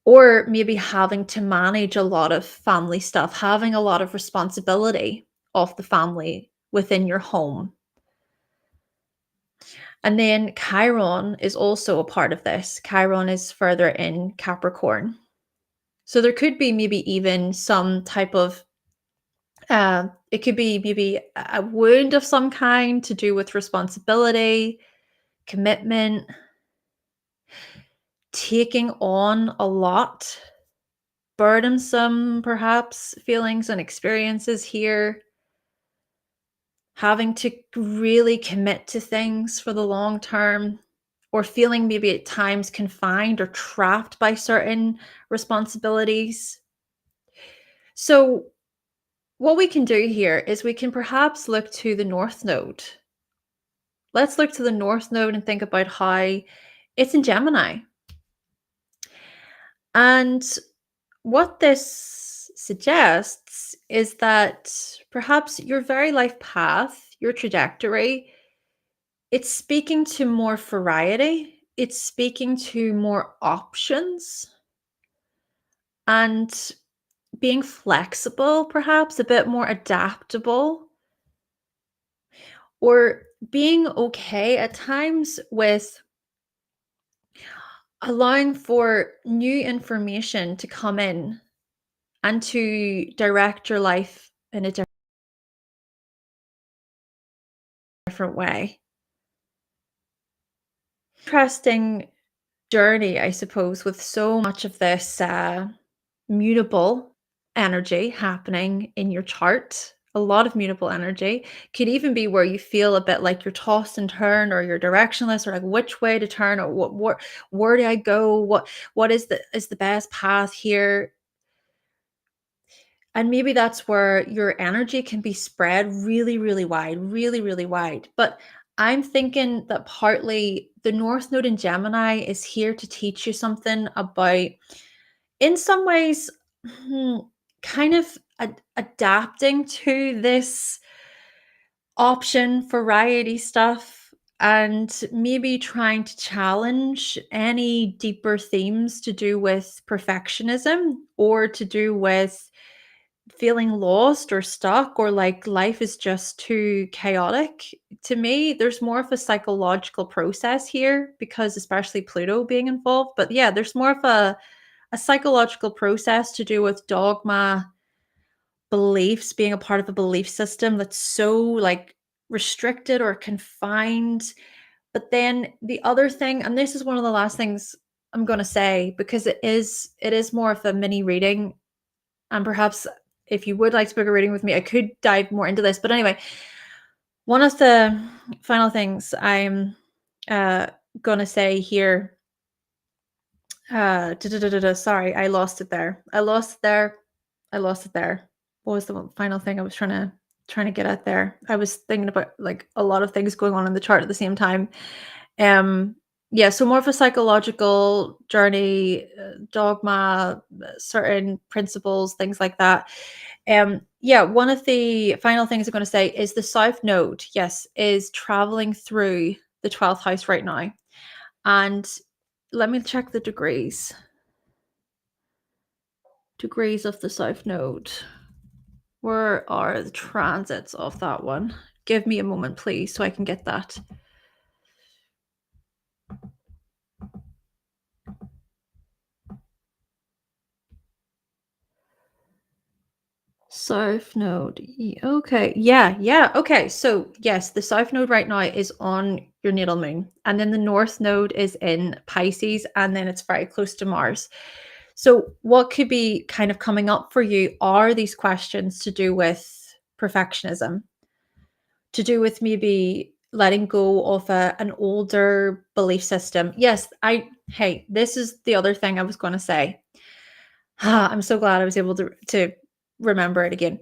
Or maybe having to manage a lot of family stuff, having a lot of responsibility of the family within your home. And then Chiron is also a part of this. Chiron is further in Capricorn. So there could be maybe even some type of it could be maybe a wound of some kind to do with responsibility, commitment, taking on a lot, burdensome perhaps feelings and experiences here, having to really commit to things for the long term, or feeling maybe at times confined or trapped by certain responsibilities. So, what we can do here is we can perhaps look to the North Node. Let's look to the North Node and think about how it's in Gemini. And what this suggests is that perhaps your very life path, your trajectory, it's speaking to more variety, it's speaking to more options and being flexible, perhaps a bit more adaptable, or being okay at times with allowing for new information to come in and to direct your life in a different way. Interesting journey, I suppose, with so much of this mutable energy happening in your chart. A lot of mutable energy could even be where you feel a bit like you're tossed and turned, or you're directionless, or like which way to turn, or where do I go? What is the best path here? And maybe that's where your energy can be spread really, really wide, really, really wide. But I'm thinking that partly the North Node in Gemini is here to teach you something about, in some ways, hmm, kind of adapting to this option variety stuff, and maybe trying to challenge any deeper themes to do with perfectionism, or to do with feeling lost or stuck, or like life is just too chaotic. To me, there's more of a psychological process here, because especially Pluto being involved. But yeah, there's more of a psychological process to do with dogma, beliefs, being a part of a belief system that's so like restricted or confined. But then the other thing, and this is one of the last things I'm going to say, because it is more of a mini reading, and perhaps if you would like to book a reading with me, I could dive more into this. But anyway, one of the final things I'm uh, going to say here. Sorry, I lost it there. I lost it there. I lost it there. What was the final thing I was trying to get at there? I was thinking about like a lot of things going on in the chart at the same time. Um, yeah, so more of a psychological journey, dogma, certain principles, things like that. Yeah, one of the final things I'm going to say is the South Node, yes, is traveling through the 12th house right now. And let me check the degrees. Degrees of the South Node. Where are the transits of that one? Give me a moment, please, so I can get that. South Node. Okay. Yeah. Okay. So, yes, the South Node right now is on your natal moon. And then the North Node is in Pisces. And then it's very close to Mars. So, what could be kind of coming up for you are these questions to do with perfectionism, to do with maybe letting go of an older belief system. Yes, hey, this is the other thing I was going to say. I'm so glad I was able to remember it again.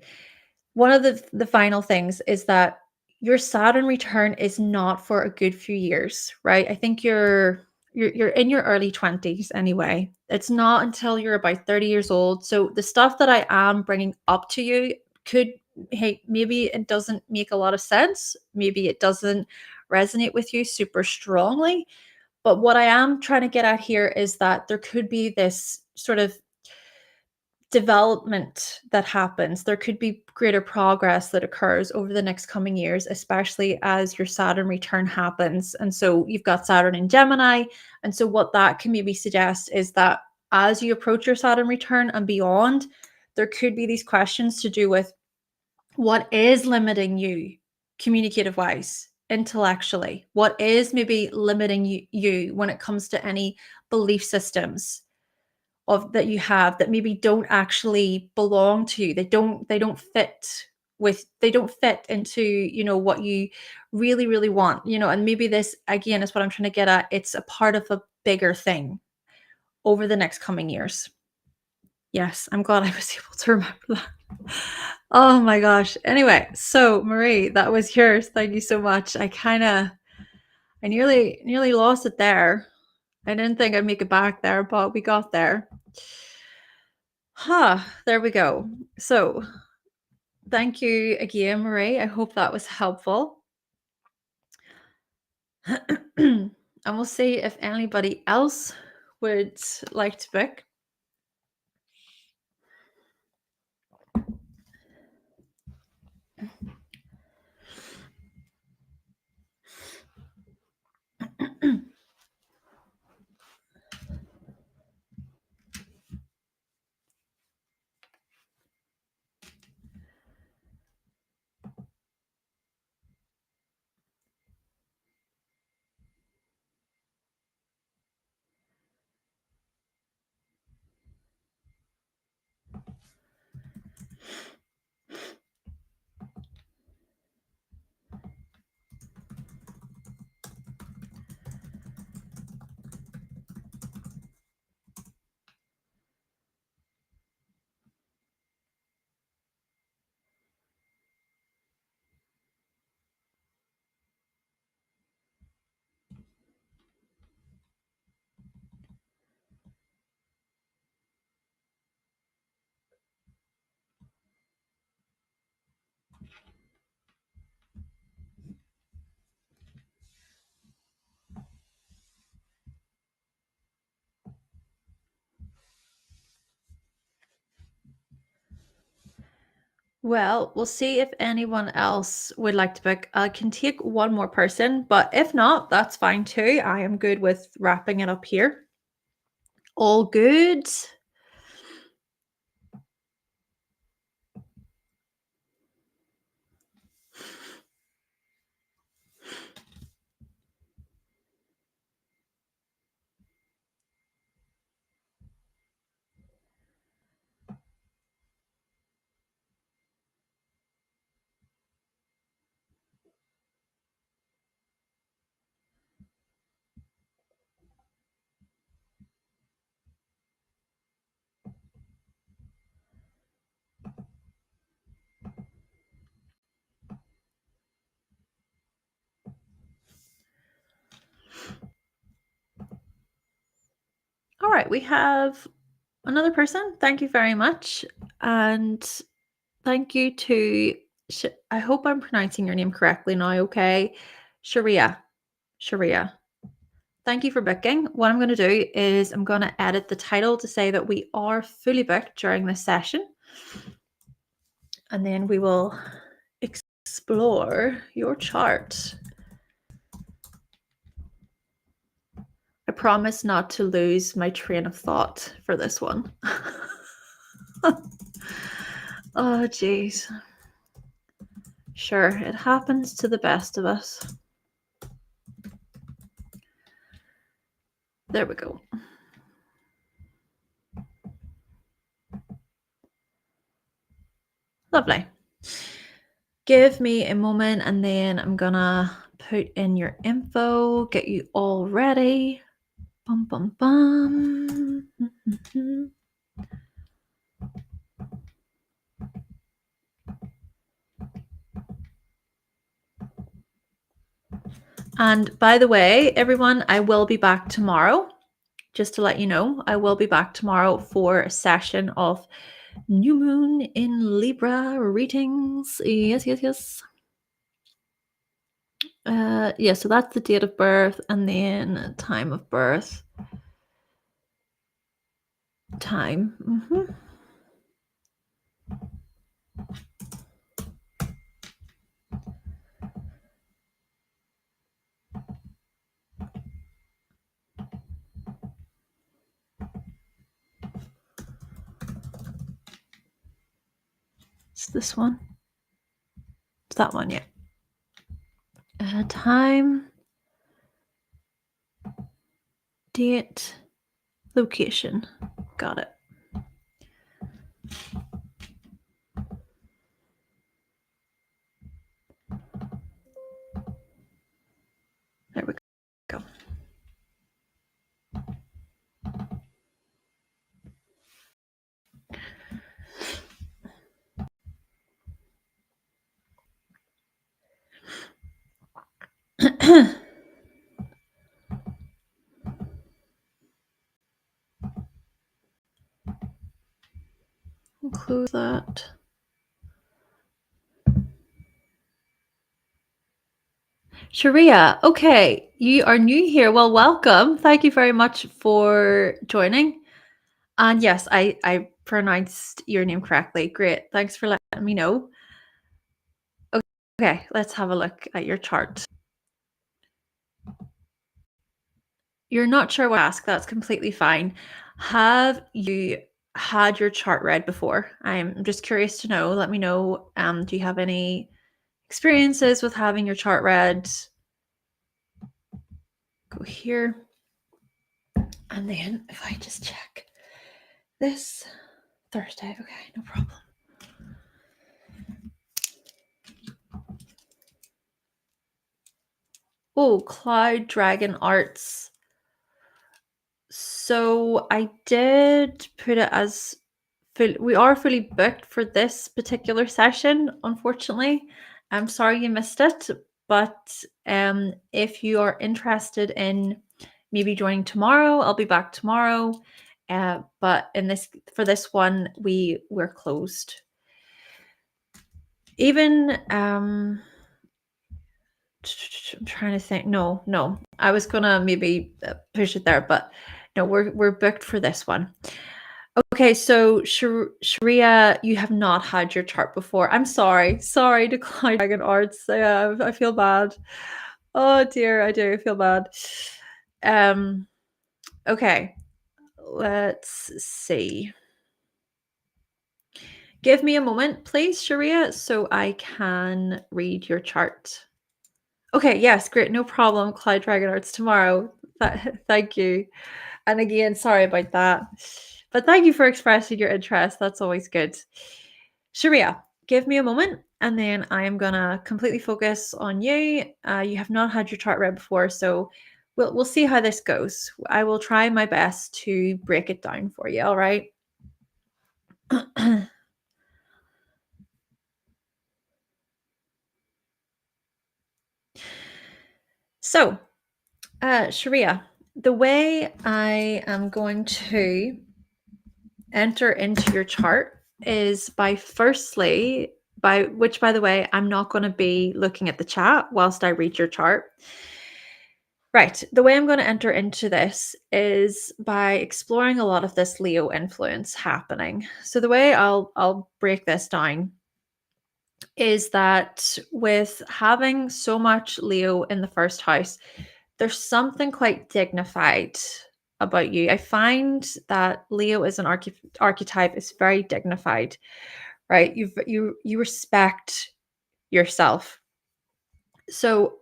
One of the final things is that your Saturn return is not for a good few years, right? I think you're in your early 20s anyway. It's not until you're about 30 years old. So the stuff that I am bringing up to you could hey, maybe it doesn't make a lot of sense. Maybe it doesn't resonate with you super strongly. But what I am trying to get at here is that there could be this sort of development that happens. There could be greater progress that occurs over the next coming years, especially as your Saturn return happens. And so you've got Saturn in Gemini. And so what that can maybe suggest is that as you approach your Saturn return and beyond, there could be these questions to do with what is limiting you communicative wise, intellectually? What is maybe limiting you when it comes to any belief systems of that you have that maybe don't actually belong to you. They don't fit they don't fit into, what you really, really want, and maybe this again is what I'm trying to get at. It's a part of a bigger thing over the next coming years. Yes, I'm glad I was able to remember that. Oh my gosh. Anyway, so Marie, that was yours. Thank you so much. I nearly lost it there. I didn't think I'd make it back there, but we got there. There we go. So, thank you again, Marie. I hope that was helpful. And we'll see if anybody else would like to book. Well, we'll see if anyone else would like to book. I can take one more person, but if not, that's fine too. I am good with wrapping it up here. All good. All right, we have another person. Thank you very much. And thank you to, I hope I'm pronouncing your name correctly now, okay? Sharia. Sharia. Thank you for booking. What I'm going to do is I'm going to edit the title to say that we are fully booked during this session. And then we will explore your chart. I promise not to lose my train of thought for this one. Oh, geez. Sure, it happens to the best of us. There we go. Lovely. Give me a moment and then I'm gonna put in your info, get you all ready. Bum, bum, bum. And by the way, everyone, I will be back tomorrow. Just to let you know, I will be back tomorrow for a session of New moon in Libra readings. Yes, yes, yes. Yeah, so that's the date of birth and then time of birth. Time. It's this one. It's that one, yeah. Time, date, location. Got it. There we go. Include that. Sharia, okay, you are new here. Well, welcome. Thank you very much for joining. And yes, I pronounced your name correctly. Great. Thanks for letting me know. Okay, let's have a look at your chart. You're not sure what to ask. That's completely fine. Have you had your chart read before? I'm just curious to know. Let me know. Do you have any experiences with having your chart read? Go here. And then if I just check this Thursday, okay, no problem. Oh, Cloud Dragon Arts. So I did put it as full. We are fully booked for this particular session, unfortunately. I'm sorry you missed it, but if you are interested in maybe joining tomorrow, I'll be back tomorrow. But for this one, we're closed. Even I'm trying to think. No, I was gonna maybe push it there, but no, we're booked for this one. Okay, so Sharia, you have not had your chart before. I'm sorry to Cloud Dragon Arts. I feel bad. Oh dear, I do feel bad. Okay, let's see. Give me a moment, please, Sharia, so I can read your chart. Okay, yes, great, no problem. Cloud Dragon Arts tomorrow. Thank you. And again, sorry about that. But thank you for expressing your interest. That's always good. Sharia, give me a moment and then I am gonna completely focus on you. You have not had your chart read before, so we'll see how this goes. I will try my best to break it down for you, all right? So, Sharia, the way I am going to enter into your chart is by which by the way, I'm not going to be looking at the chat whilst I read your chart. Right. The way I'm going to enter into this is by exploring a lot of this Leo influence happening. So the way I'll break this down is that with having so much Leo in the first house, there's something quite dignified about you. I find that Leo as an archetype is very dignified, right? You respect yourself. So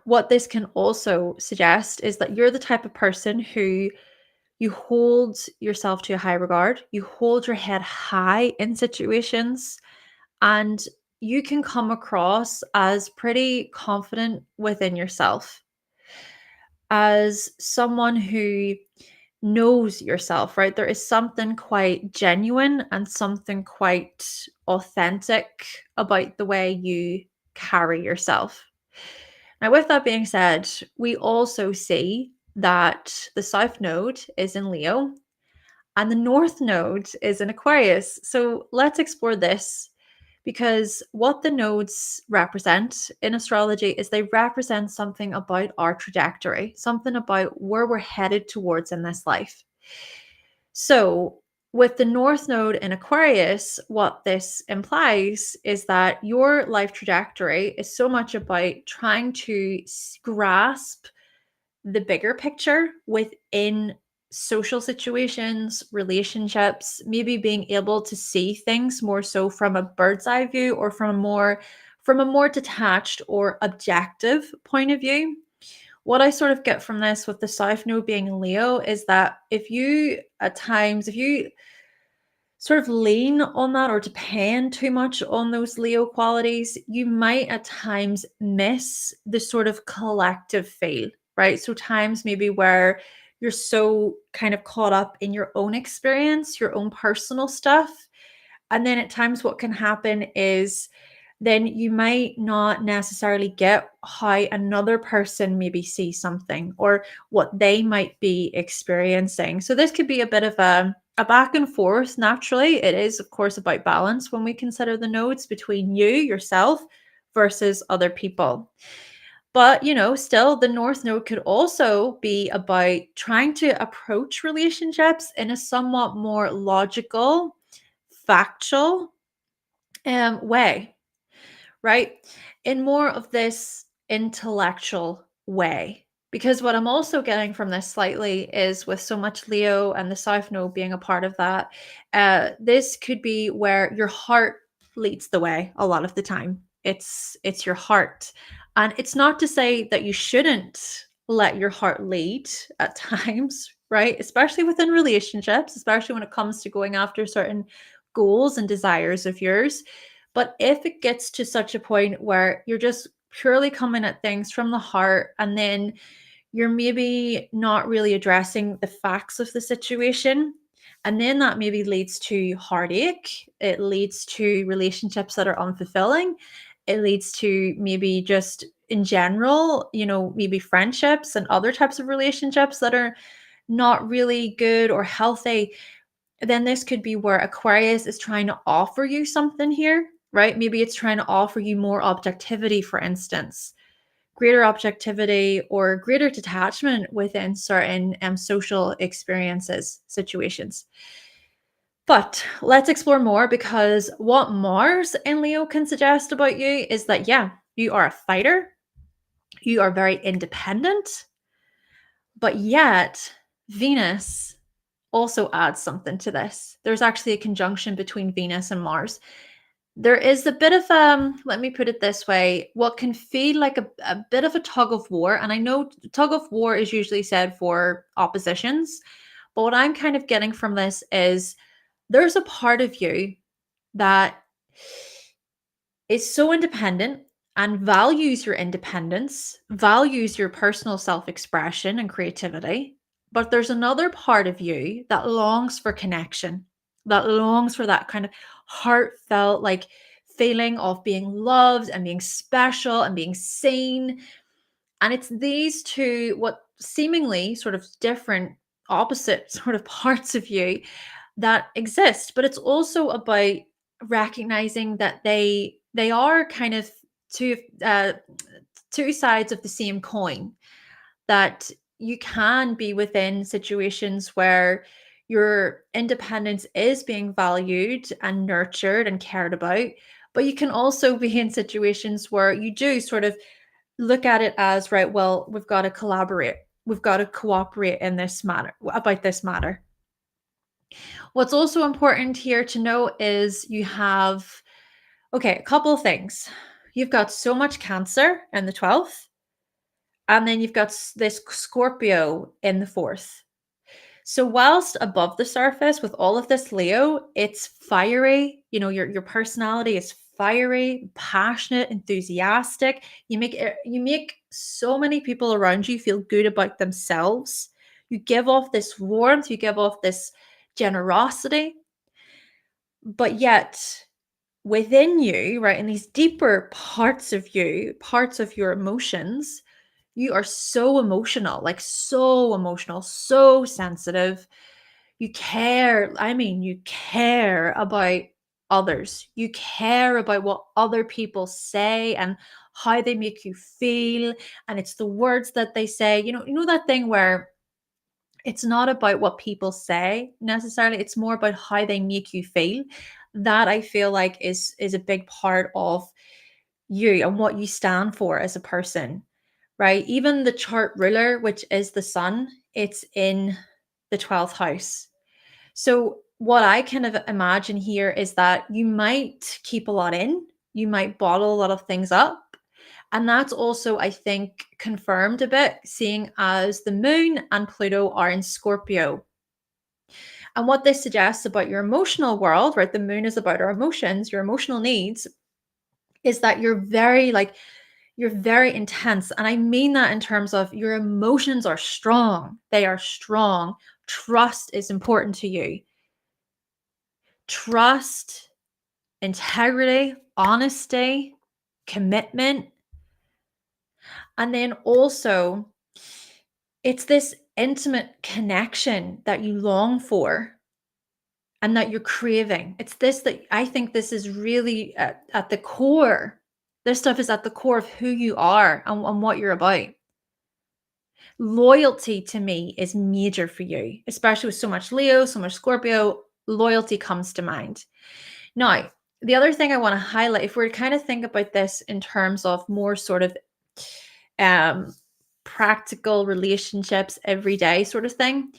what this can also suggest is that you're the type of person who you hold yourself to a high regard, you hold your head high in situations, and you can come across as pretty confident within yourself, as someone who knows yourself, right? There is something quite genuine and something quite authentic about the way you carry yourself. Now, with that being said, we also see that the South Node is in Leo, and the North Node is in Aquarius. So let's explore this, because what the nodes represent in astrology is they represent something about our trajectory, something about where we're headed towards in this life. So, with the North Node in Aquarius, what this implies is that your life trajectory is so much about trying to grasp the bigger picture within social situations, relationships, maybe being able to see things more so from a bird's eye view, or from a more detached or objective point of view. What I sort of get from this with the South Node being Leo is that if you sort of lean on that or depend too much on those Leo qualities, you might at times miss the sort of collective feel, right? So times maybe where you're so kind of caught up in your own experience, your own personal stuff. And then at times what can happen is then you might not necessarily get how another person maybe sees something, or what they might be experiencing. So this could be a bit of a back and forth. Naturally, it is, of course, about balance when we consider the nodes between you, yourself, versus other people. But, still, the North Node could also be about trying to approach relationships in a somewhat more logical, factual way, right? In more of this intellectual way. Because what I'm also getting from this slightly is, with so much Leo and the South Node being a part of that, this could be where your heart leads the way a lot of the time. It's your heart. And it's not to say that you shouldn't let your heart lead at times, right? Especially within relationships, especially when it comes to going after certain goals and desires of yours. But if it gets to such a point where you're just purely coming at things from the heart, and then you're maybe not really addressing the facts of the situation, and then that maybe leads to heartache, it leads to relationships that are unfulfilling, it leads to maybe just in general, maybe friendships and other types of relationships that are not really good or healthy. Then this could be where Aquarius is trying to offer you something here, right? Maybe it's trying to offer you more objectivity, for instance, greater objectivity or greater detachment within certain social experiences, situations. But let's explore more, because what Mars in Leo can suggest about you is that, yeah, you are a fighter, you are very independent, but yet Venus also adds something to this. There's actually a conjunction between Venus and Mars. There is a bit of let me put it this way, what can feel like a bit of a tug of war. And I know tug of war is usually said for oppositions, but what I'm kind of getting from this is there's a part of you that is so independent and values your independence, values your personal self-expression and creativity. But there's another part of you that longs for connection, that longs for that kind of heartfelt, like, feeling of being loved and being special and being seen. And it's these two, what seemingly sort of different, opposite sort of parts of you that exist. But it's also about recognizing that they are kind of two two sides of the same coin. That you can be within situations where your independence is being valued and nurtured and cared about, but you can also be in situations where you do sort of look at it as, right, well, we've got to collaborate. We've got to cooperate in this matter, about this matter. What's also important here to know is you have, okay, a couple of things. You've got so much Cancer in the 12th, and then you've got this Scorpio in the 4th. So whilst above the surface with all of this Leo, it's fiery, your personality is fiery, passionate, enthusiastic. You make so many people around you feel good about themselves. You give off this warmth, you give off this generosity. But yet within you, right, in these deeper parts of you, parts of your emotions, you are so emotional, like so emotional, so sensitive. You care. I mean, you care about others. You care about what other people say and how they make you feel. And it's the words that they say. You know that thing where it's not about what people say necessarily, it's more about how they make you feel. That I feel like is a big part of you and what you stand for as a person, right? Even the chart ruler, which is the sun, it's in the 12th house. So what I kind of imagine here is that you might keep a lot in, you might bottle a lot of things up. And that's also, I think, confirmed a bit, seeing as the moon and Pluto are in Scorpio. And what this suggests about your emotional world, right? The moon is about our emotions, your emotional needs, is that you're very intense. And I mean that in terms of your emotions are strong. They are strong. Trust is important to you. Trust, integrity, honesty, commitment. And then also, it's this intimate connection that you long for and that you're craving. It's this that I think this is really at the core. This stuff is at the core of who you are and what you're about. Loyalty to me is major for you, especially with so much Leo, so much Scorpio. Loyalty comes to mind. Now, the other thing I want to highlight, if we're kind of think about this in terms of more sort of um, practical relationships, everyday sort of thing,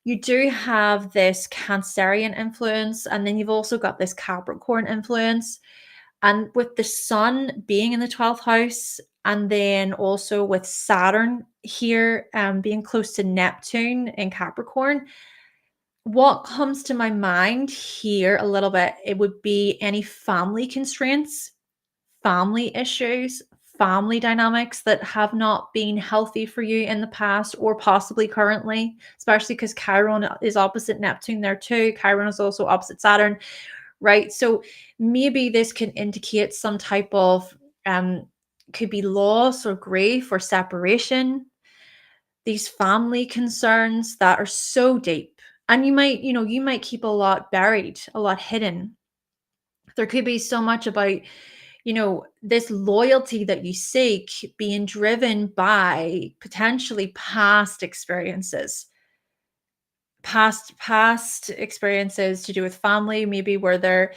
you do have this Cancerian influence, and then you've also got this Capricorn influence. And with the sun being in the 12th house, and then also with Saturn here being close to Neptune in Capricorn, what comes to my mind here a little bit, it would be any family constraints, family issues, family dynamics that have not been healthy for you in the past or possibly currently, especially because Chiron is opposite Neptune there too. Chiron is also opposite Saturn, right? So maybe this can indicate some type of could be loss or grief or separation, these family concerns that are so deep. And you might keep a lot buried, a lot hidden. There could be so much about this loyalty that you seek being driven by potentially past experiences to do with family, maybe where there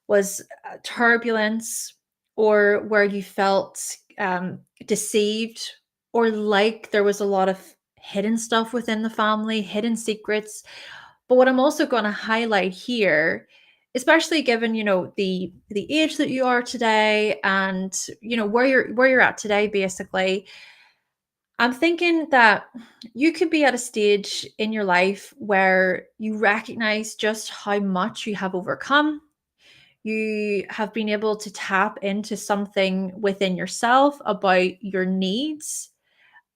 was turbulence, or where you felt deceived, or like there was a lot of hidden stuff within the family, hidden secrets. But what I'm also going to highlight here, especially given the age that you are today, and where you're at today, basically, I'm thinking that you could be at a stage in your life where you recognize just how much you have overcome. You have been able to tap into something within yourself about your needs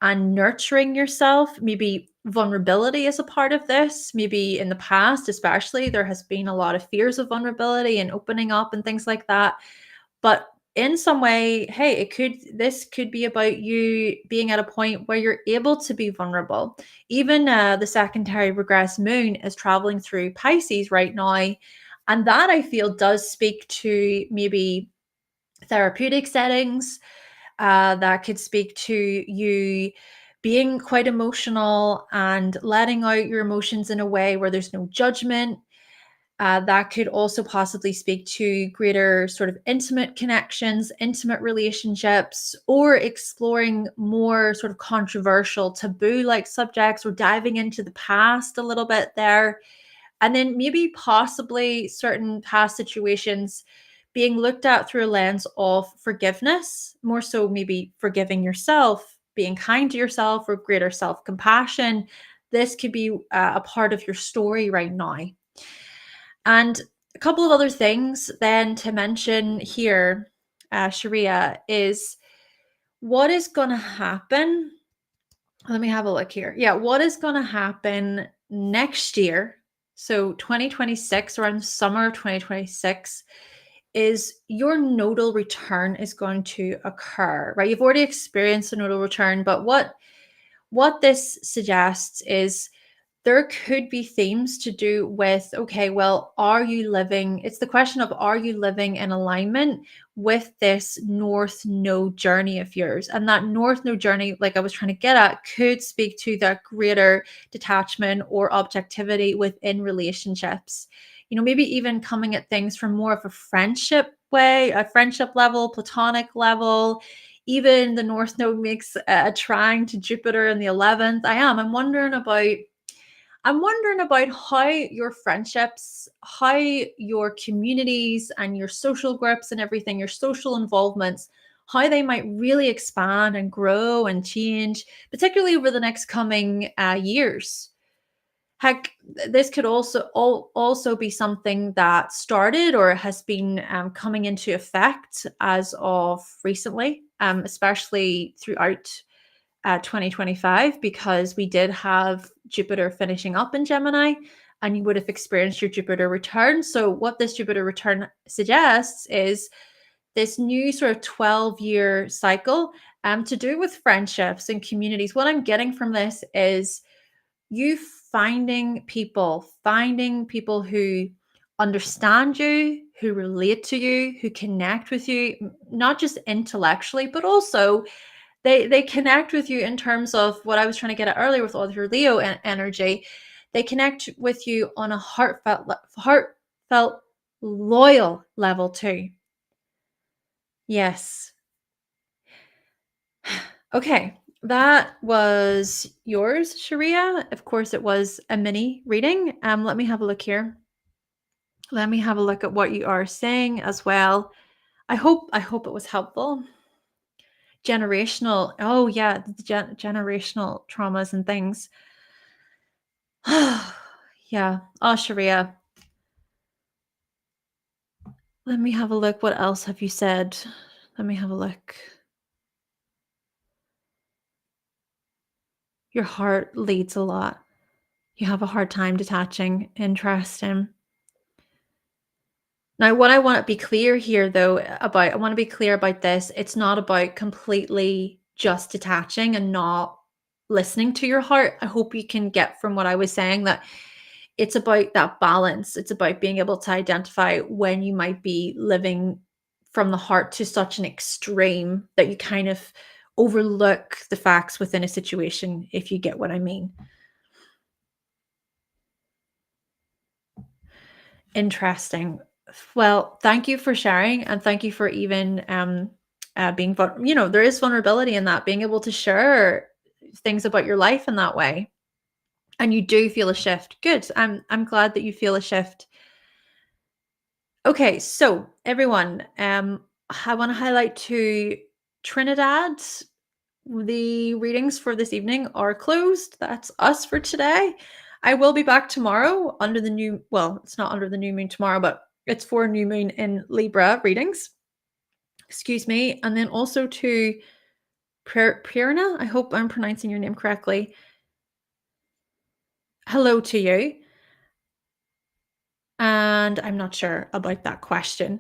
and nurturing yourself. Maybe vulnerability is a part of this. Maybe in the past, especially, there has been a lot of fears of vulnerability and opening up and things like that. But in some way, hey, this could be about you being at a point where you're able to be vulnerable. Even the secondary regress moon is traveling through Pisces right now. And that I feel does speak to maybe therapeutic settings, that could speak to you being quite emotional and letting out your emotions in a way where there's no judgment. That could also possibly speak to greater sort of intimate connections, intimate relationships, or exploring more sort of controversial, taboo like subjects, or diving into the past a little bit there. And then maybe possibly certain past situations being looked at through a lens of forgiveness, more so maybe forgiving yourself, being kind to yourself, or greater self compassion. This could be a part of your story right now. And a couple of other things then to mention here, Sharia, is what is going to happen. Let me have a look here. Yeah, what is going to happen next year? So 2026, around summer of 2026, is your nodal return is going to occur, right? You've already experienced a nodal return, but what this suggests is there could be themes to do with, okay, well, are you living? It's the question of, are you living in alignment with this North Node journey of yours? And that North Node journey, like I was trying to get at, could speak to that greater detachment or objectivity within relationships. Maybe even coming at things from more of a friendship way, a friendship level, platonic level. Even the North Node makes a trine to Jupiter in the 11th. I'm wondering about how your friendships, how your communities and your social groups and everything, your social involvements, how they might really expand and grow and change, particularly over the next coming years. Heck, this could also be something that started or has been coming into effect as of recently, especially throughout 2025, because we did have Jupiter finishing up in Gemini, and you would have experienced your Jupiter return. So what this Jupiter return suggests is this new sort of 12-year cycle to do with friendships and communities. What I'm getting from this is you finding people who understand you, who relate to you, who connect with you, not just intellectually, but also they connect with you in terms of what I was trying to get at earlier with all your Leo energy. They connect with you on a heartfelt, loyal level too. Yes. Okay, that was yours, Sharia. Of course, it was a mini reading. Let me have a look here. Let me have a look at what you are saying as well. I hope it was helpful. Generational. Oh yeah, the generational traumas and things. Yeah. Oh, Sharia. Let me have a look. What else have you said? Let me have a look. Your heart leads a lot. You have a hard time detaching. Interesting. Now, what I want to be clear here, though, I want to be clear about this. It's not about completely just detaching and not listening to your heart. I hope you can get from what I was saying that it's about that balance. It's about being able to identify when you might be living from the heart to such an extreme that you kind of overlook the facts within a situation, if you get what I mean. Interesting. Well, thank you for sharing, and thank you for even being there is vulnerability in that, being able to share things about your life in that way. And you do feel a shift. Good. I'm glad that you feel a shift. Okay, so everyone, I want to highlight to Trinidad. The readings for this evening are closed. That's us for today. I will be back tomorrow under the new, well, it's not under the new moon tomorrow, but it's for new moon in Libra readings. Excuse me. And then also to Prerna, I hope I'm pronouncing your name correctly. Hello to you. And I'm not sure about that question.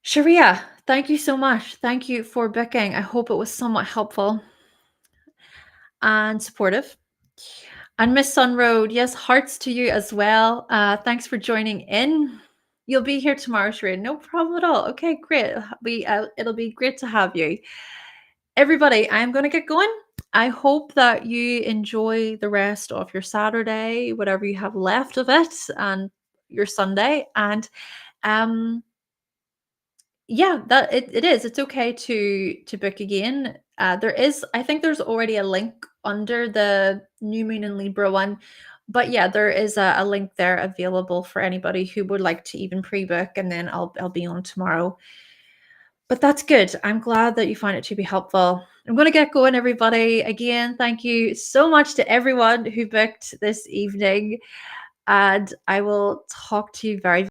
Sharia, thank you so much. Thank you for booking. I hope it was somewhat helpful and supportive. And Miss Sunroad, yes, hearts to you as well. Thanks for joining in. You'll be here tomorrow, Sharia. No problem at all. Okay, great. It'll be great to have you. Everybody, I'm going to get going. I hope that you enjoy the rest of your Saturday, whatever you have left of it, and your Sunday. And yeah, that it is. It's okay to book again. I think there's already a link under the new moon in Libra one. But yeah, there is a link there available for anybody who would like to even pre-book, and then I'll be on tomorrow. But that's good. I'm glad that you find it to be helpful. I'm going to get going, everybody. Again, thank you so much to everyone who booked this evening. And I will talk to you very